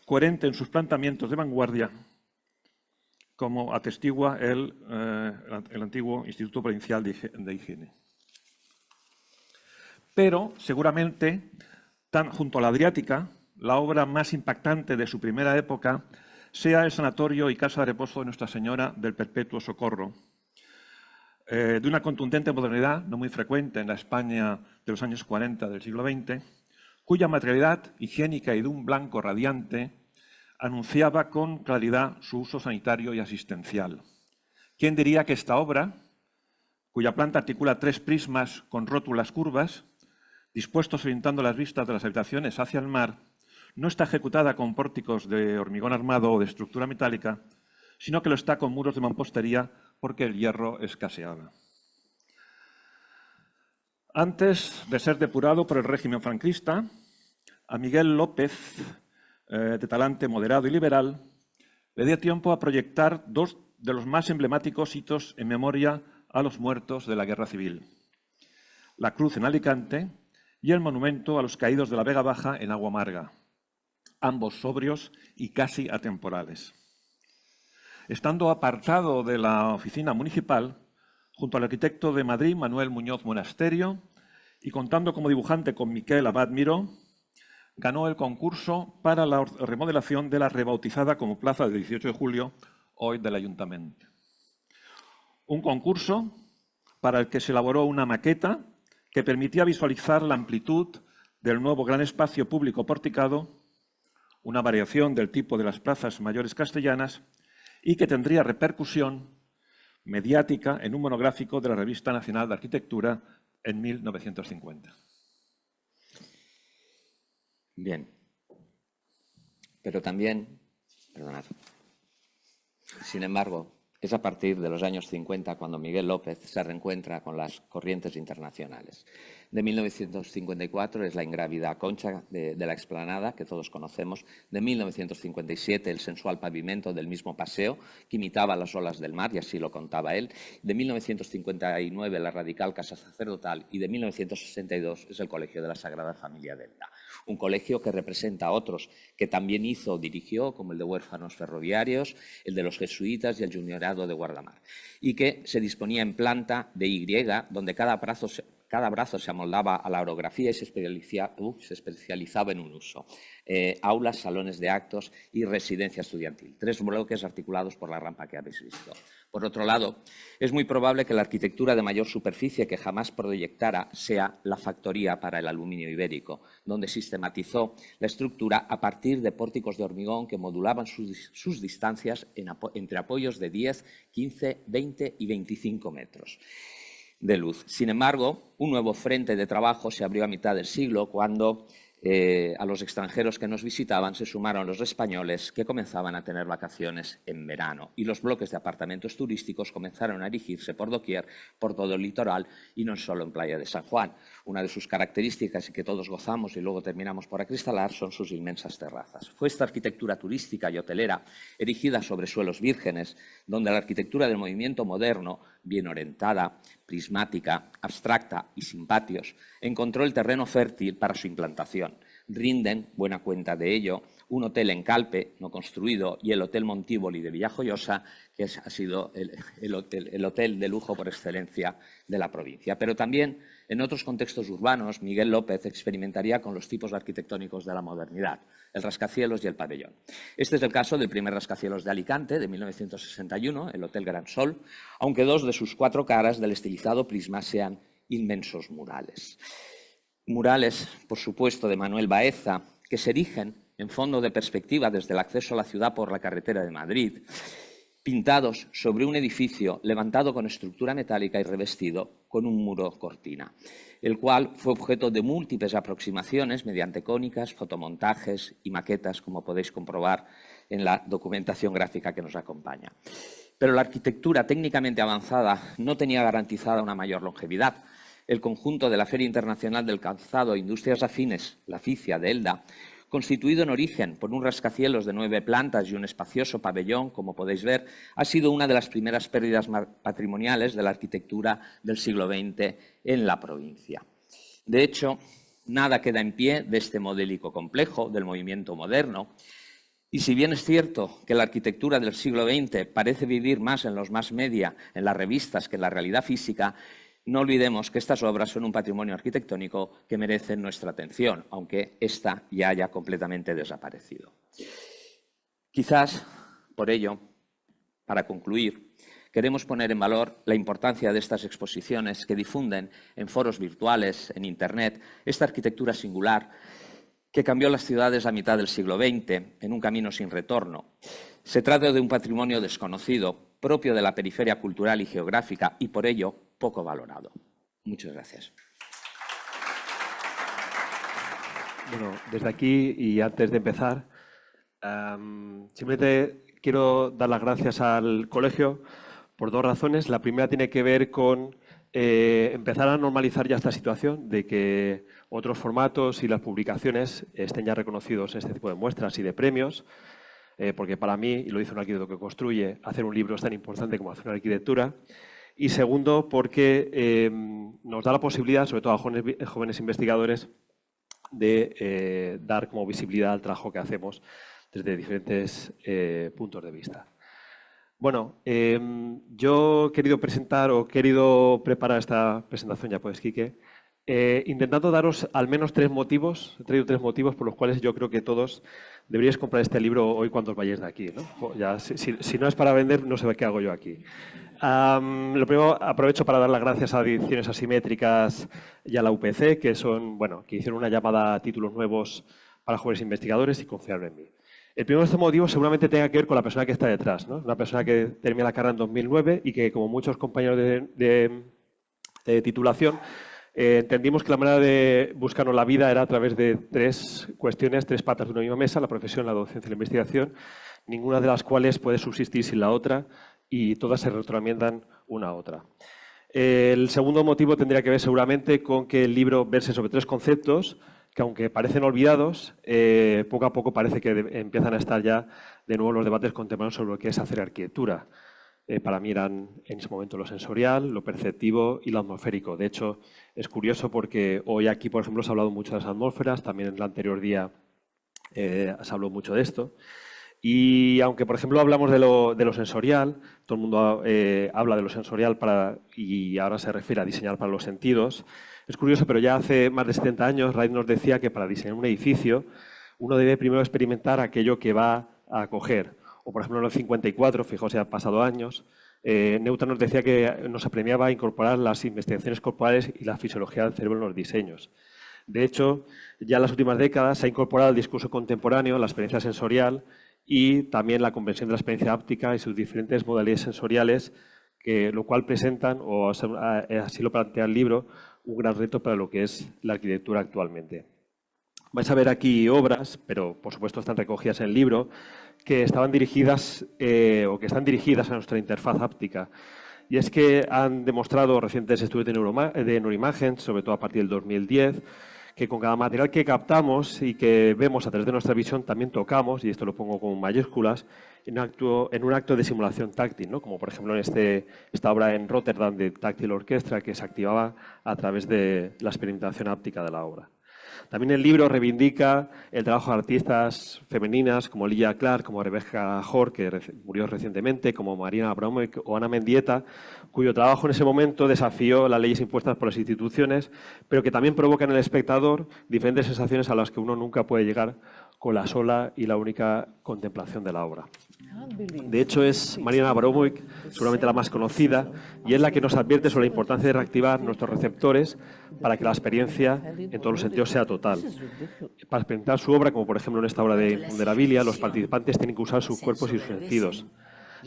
coherente en sus planteamientos de vanguardia, como atestigua el antiguo Instituto Provincial de Higiene. Pero, seguramente, junto a la Adriática, la obra más impactante de su primera época sea el Sanatorio y Casa de Reposo de Nuestra Señora del Perpetuo Socorro, de una contundente modernidad no muy frecuente en la España de los años 40 del siglo XX, cuya materialidad higiénica y de un blanco radiante anunciaba con claridad su uso sanitario y asistencial. ¿Quién diría que esta obra, cuya planta articula 3 prismas con rótulas curvas, dispuestos orientando las vistas de las habitaciones hacia el mar, no está ejecutada con pórticos de hormigón armado o de estructura metálica, sino que lo está con muros de mampostería porque el hierro escaseaba? Antes de ser depurado por el régimen franquista, a Miguel López, de talante moderado y liberal, le dio tiempo a proyectar 2 de los más emblemáticos hitos en memoria a los muertos de la Guerra Civil: la cruz en Alicante y el monumento a los caídos de la Vega Baja en Agua Amarga, ambos sobrios y casi atemporales. Estando apartado de la oficina municipal, junto al arquitecto de Madrid, Manuel Muñoz Monasterio, y contando como dibujante con Miquel Abad Miró, ganó el concurso para la remodelación de la rebautizada como Plaza del 18 de Julio, hoy del Ayuntamiento. Un concurso para el que se elaboró una maqueta que permitía visualizar la amplitud del nuevo gran espacio público porticado, una variación del tipo de las plazas mayores castellanas, y que tendría repercusión mediática en un monográfico de la Revista Nacional de Arquitectura en 1950. Bien, pero también, perdonad, sin embargo, es a partir de los años 50 cuando Miguel López se reencuentra con las corrientes internacionales. De 1954 es la ingrávida concha de la explanada, que todos conocemos. De 1957 el sensual pavimento del mismo paseo, que imitaba las olas del mar, y así lo contaba él. De 1959 la radical casa sacerdotal, y de 1962 es el Colegio de la Sagrada Familia de Elda. Un colegio que representa a otros que también hizo o dirigió, como el de huérfanos ferroviarios, el de los jesuitas y el juniorado de guardamar, y que se disponía en planta de Y, donde cada brazo se amoldaba a la orografía y se especializaba en un uso. Aulas, salones de actos y residencia estudiantil. 3 bloques articulados por la rampa que habéis visto. Por otro lado, es muy probable que la arquitectura de mayor superficie que jamás proyectara sea la factoría para el aluminio ibérico, donde sistematizó la estructura a partir de pórticos de hormigón que modulaban sus distancias entre apoyos de 10, 15, 20 y 25 metros de luz. Sin embargo, un nuevo frente de trabajo se abrió a mitad del siglo cuando a los extranjeros que nos visitaban se sumaron los españoles, que comenzaban a tener vacaciones en verano, y los bloques de apartamentos turísticos comenzaron a erigirse por doquier, por todo el litoral y no solo en Playa de San Juan. Una de sus características, y que todos gozamos y luego terminamos por acristalar, son sus inmensas terrazas. Fue esta arquitectura turística y hotelera, erigida sobre suelos vírgenes, donde la arquitectura del movimiento moderno, bien orientada, prismática, abstracta y sin patios, encontró el terreno fértil para su implantación. Rinden buena cuenta de ello un hotel en Calpe, no construido, y el Hotel Montívoli de Villajoyosa, que ha sido el hotel de lujo por excelencia de la provincia. Pero también, en otros contextos urbanos, Miguel López experimentaría con los tipos arquitectónicos de la modernidad, el rascacielos y el pabellón. Este es el caso del primer rascacielos de Alicante, de 1961, el Hotel Gran Sol, aunque 2 de sus 4 caras del estilizado prisma sean inmensos murales. Murales, por supuesto, de Manuel Baeza, que se erigen en fondo de perspectiva desde el acceso a la ciudad por la carretera de Madrid, pintados sobre un edificio levantado con estructura metálica y revestido con un muro cortina, el cual fue objeto de múltiples aproximaciones mediante cónicas, fotomontajes y maquetas, como podéis comprobar en la documentación gráfica que nos acompaña. Pero la arquitectura técnicamente avanzada no tenía garantizada una mayor longevidad. El conjunto de la Feria Internacional del Calzado e Industrias Afines, la FICIA de Elda, constituido en origen por un rascacielos de 9 plantas y un espacioso pabellón, como podéis ver, ha sido una de las primeras pérdidas patrimoniales de la arquitectura del siglo XX en la provincia. De hecho, nada queda en pie de este modélico complejo del movimiento moderno. Y si bien es cierto que la arquitectura del siglo XX parece vivir más en los mass media, en las revistas, que en la realidad física, no olvidemos que estas obras son un patrimonio arquitectónico que merecen nuestra atención, aunque ésta ya haya completamente desaparecido. Quizás Por ello, para concluir, queremos poner en valor la importancia de estas exposiciones que difunden en foros virtuales, en Internet, esta arquitectura singular que cambió las ciudades a mitad del siglo XX en un camino sin retorno. Se trata de un patrimonio desconocido, propio de la periferia cultural y geográfica y, por ello, poco valorado. Muchas gracias. Bueno, desde aquí y antes de empezar, simplemente quiero dar las gracias al colegio por dos razones. La primera tiene que ver con empezar a normalizar ya esta situación de que otros formatos y las publicaciones estén ya reconocidos en este tipo de muestras y de premios, porque para mí, y lo dice un arquitecto que construye, hacer un libro es tan importante como hacer una arquitectura. Y segundo, porque nos da la posibilidad, sobre todo a jóvenes investigadores, de dar como visibilidad al trabajo que hacemos desde diferentes puntos de vista. Bueno, yo he querido presentar o querido preparar esta presentación, ya puedes, Quique, intentando daros al menos tres motivos. He traído tres motivos por los cuales yo creo que todos deberíais comprar este libro hoy cuando os vayáis de aquí, ¿no? Ya, si no es para vender, no sé qué hago yo aquí. Lo primero, aprovecho para dar las gracias a Ediciones Asimétricas y a la UPC, que hicieron una llamada a títulos nuevos para jóvenes investigadores y confiaron en mí. El primero de estos motivos seguramente tenga que ver con la persona que está detrás, ¿no? Una persona que termina la carrera en 2009 y que, como muchos compañeros de titulación, entendimos que la manera de buscarnos la vida era a través de tres cuestiones, tres patas de una misma mesa: la profesión, la docencia y la investigación, ninguna de las cuales puede subsistir sin la otra y todas se retroalimentan una a otra. El segundo motivo tendría que ver seguramente con que el libro verse sobre tres conceptos que, aunque parecen olvidados, poco a poco parece que empiezan a estar ya de nuevo los debates contemporáneos sobre lo que es hacer arquitectura. Para mí eran en ese momento lo sensorial, lo perceptivo y lo atmosférico. De hecho, es curioso porque hoy aquí, por ejemplo, se ha hablado mucho de las atmósferas, también en el anterior día se habló mucho de esto. Y aunque, por ejemplo, hablamos de lo sensorial, todo el mundo habla de lo sensorial y ahora se refiere a diseñar para los sentidos. Es curioso, pero ya hace más de 70 años Wright nos decía que para diseñar un edificio uno debe primero experimentar aquello que va a acoger. O, por ejemplo, en el 54, fijaos, ya han pasado años, Newton nos decía que nos apremiaba a incorporar las investigaciones corporales y la fisiología del cerebro en los diseños. De hecho, ya en las últimas décadas se ha incorporado al discurso contemporáneo la experiencia sensorial y también la comprensión de la experiencia óptica y sus diferentes modalidades sensoriales, lo cual presentan, o así lo plantea el libro, un gran reto para lo que es la arquitectura actualmente. Vais a ver aquí obras, pero por supuesto están recogidas en el libro, que estaban dirigidas o que están dirigidas a nuestra interfaz áptica. Y es que han demostrado recientes estudios de neuroimagen, sobre todo a partir del 2010, que con cada material que captamos y que vemos a través de nuestra visión también tocamos, y esto lo pongo con mayúsculas, en un acto de simulación táctil, ¿no? Como por ejemplo en esta obra en Rotterdam de Táctil Orquestra, que se activaba a través de la experimentación áptica de la obra. También el libro reivindica el trabajo de artistas femeninas como Lilla Clark, como Rebecca Hort, que murió recientemente, como Marina Abramovic o Ana Mendieta, cuyo trabajo en ese momento desafió las leyes impuestas por las instituciones, pero que también provoca en el espectador diferentes sensaciones a las que uno nunca puede llegar con la sola y la única contemplación de la obra. De hecho, es Marina Abramovic, seguramente la más conocida, y es la que nos advierte sobre la importancia de reactivar nuestros receptores para que la experiencia, en todos los sentidos, sea total. Para experimentar su obra, como por ejemplo en esta obra de Underabilia, los participantes tienen que usar sus cuerpos y sus sentidos.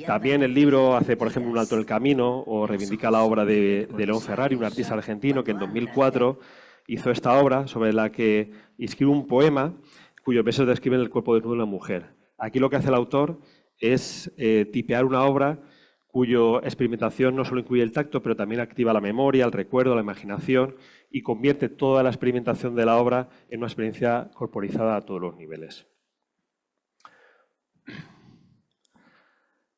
También el libro hace, por ejemplo, un alto en el camino o reivindica la obra de León Ferrari, un artista argentino que en 2004 hizo esta obra sobre la que escribe un poema cuyos versos describen el cuerpo desnudo de una mujer. Aquí lo que hace el autor es tipear una obra cuya experimentación no solo incluye el tacto, pero también activa la memoria, el recuerdo, la imaginación y convierte toda la experimentación de la obra en una experiencia corporizada a todos los niveles.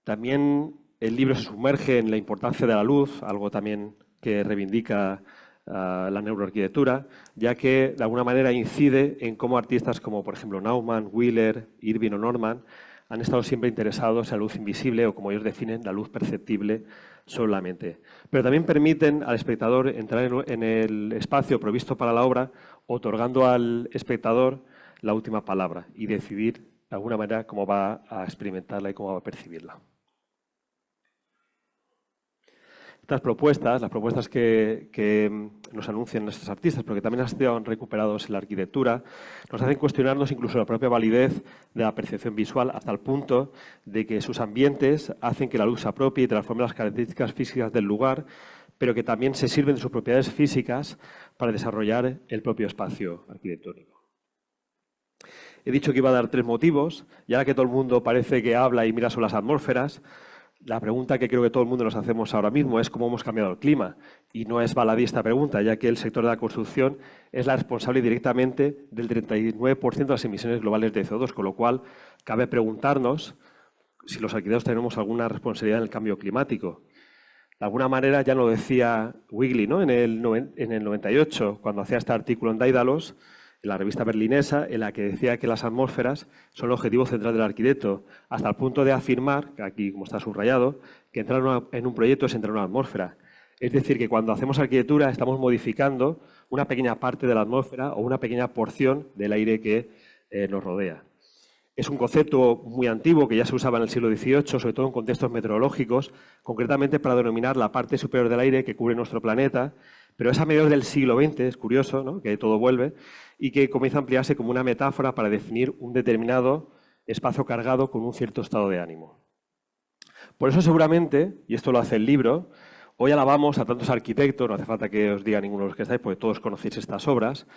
También el libro se sumerge en la importancia de la luz, algo también que reivindica la neuroarquitectura, ya que de alguna manera incide en cómo artistas como por ejemplo Naumann, Wheeler, Irving o Norman han estado siempre interesados en la luz invisible o, como ellos definen, la luz perceptible sobre la mente. Pero también permiten al espectador entrar en el espacio provisto para la obra, otorgando al espectador la última palabra y decidir de alguna manera, cómo va a experimentarla y cómo va a percibirla. Estas propuestas, las propuestas que nos anuncian nuestros artistas, pero que también han sido recuperados en la arquitectura, nos hacen cuestionarnos incluso la propia validez de la percepción visual, hasta el punto de que sus ambientes hacen que la luz se apropie y transforme las características físicas del lugar, pero que también se sirven de sus propiedades físicas para desarrollar el propio espacio arquitectónico. He dicho que iba a dar 3 motivos, y ahora que todo el mundo parece que habla y mira sobre las atmósferas, la pregunta que creo que todo el mundo nos hacemos ahora mismo es cómo hemos cambiado el clima. Y no es baladí esta pregunta, ya que el sector de la construcción es la responsable directamente del 39% de las emisiones globales de CO2, con lo cual cabe preguntarnos si los arquitectos tenemos alguna responsabilidad en el cambio climático. De alguna manera, ya lo decía Wigley, ¿no? en el 98, cuando hacía este artículo en Daedalus, en la revista berlinesa, en la que decía que las atmósferas son el objetivo central del arquitecto, hasta el punto de afirmar, que aquí como está subrayado, que entrar en un proyecto es entrar en una atmósfera. Es decir, que cuando hacemos arquitectura estamos modificando una pequeña parte de la atmósfera o una pequeña porción del aire que nos rodea. Es un concepto muy antiguo que ya se usaba en el siglo XVIII, sobre todo en contextos meteorológicos, concretamente para denominar la parte superior del aire que cubre nuestro planeta, pero es a mediados del siglo XX, es curioso, ¿no? Que todo vuelve, y que comienza a ampliarse como una metáfora para definir un determinado espacio cargado con un cierto estado de ánimo. Por eso seguramente, y esto lo hace el libro, hoy alabamos a tantos arquitectos, no hace falta que os diga ninguno de los que estáis, porque todos conocéis estas obras,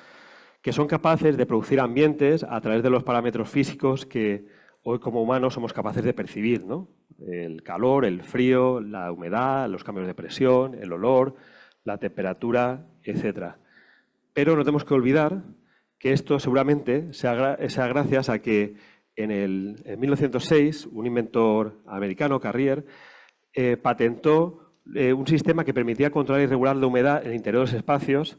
que son capaces de producir ambientes a través de los parámetros físicos que hoy como humanos somos capaces de percibir, ¿no? El calor, el frío, la humedad, los cambios de presión, el olor, la temperatura, etc. Pero no tenemos que olvidar que esto seguramente sea gracias a que en 1906 un inventor americano, Carrier, patentó un sistema que permitía controlar y regular la humedad en el interior de los espacios,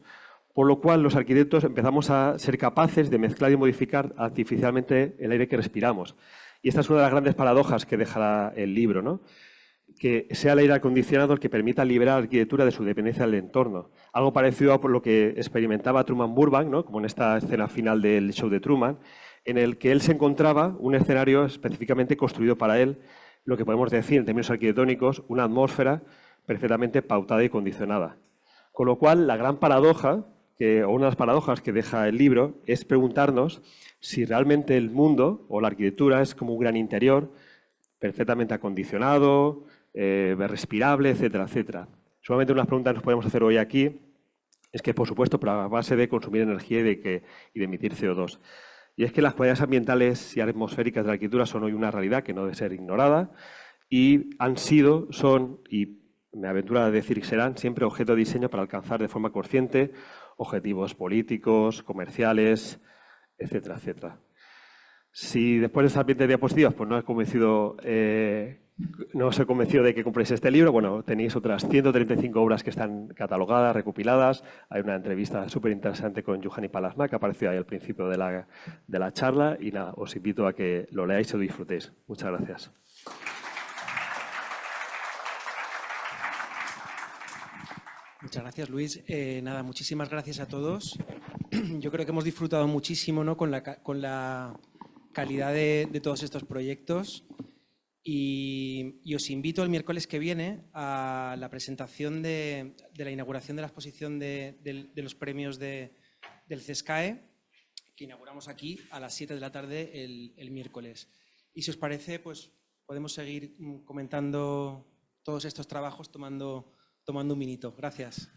por lo cual los arquitectos empezamos a ser capaces de mezclar y modificar artificialmente el aire que respiramos. Y esta es una de las grandes paradojas que deja el libro, ¿no? Que sea el aire acondicionado el que permita liberar la arquitectura de su dependencia del entorno. Algo parecido a lo que experimentaba Truman Burbank, ¿no? Como en esta escena final del show de Truman, en el que él se encontraba un escenario específicamente construido para él, lo que podemos decir en términos arquitectónicos, una atmósfera perfectamente pautada y condicionada. Con lo cual, la gran paradoja, o una de las paradojas que deja el libro, es preguntarnos si realmente el mundo o la arquitectura es como un gran interior perfectamente acondicionado, respirable, etcétera, etcétera. Solamente unas preguntas que nos podemos hacer hoy aquí es que, por supuesto, pero a base de consumir energía y de emitir CO2. Y es que las cualidades ambientales y atmosféricas de la arquitectura son hoy una realidad que no debe ser ignorada y son, y me aventuro a decir que serán, siempre objeto de diseño para alcanzar de forma consciente objetivos políticos, comerciales, etcétera, etcétera. Si después de esas 20 diapositivas pues no os he convencido de que compréis este libro, bueno, tenéis otras 135 obras que están catalogadas, recopiladas. Hay una entrevista súper interesante con Juhani Palasma que apareció ahí al principio de la charla y nada, os invito a que lo leáis y lo disfrutéis. Muchas gracias. Muchas gracias, Luis. Nada, muchísimas gracias a todos. Yo creo que hemos disfrutado muchísimo, ¿no? con la calidad de todos estos proyectos y os invito el miércoles que viene a la presentación de la inauguración de la exposición de los premios del CESCAE, que inauguramos aquí a las 7 de la tarde el miércoles. Y si os parece, pues podemos seguir comentando todos estos trabajos tomando un minuto. Gracias.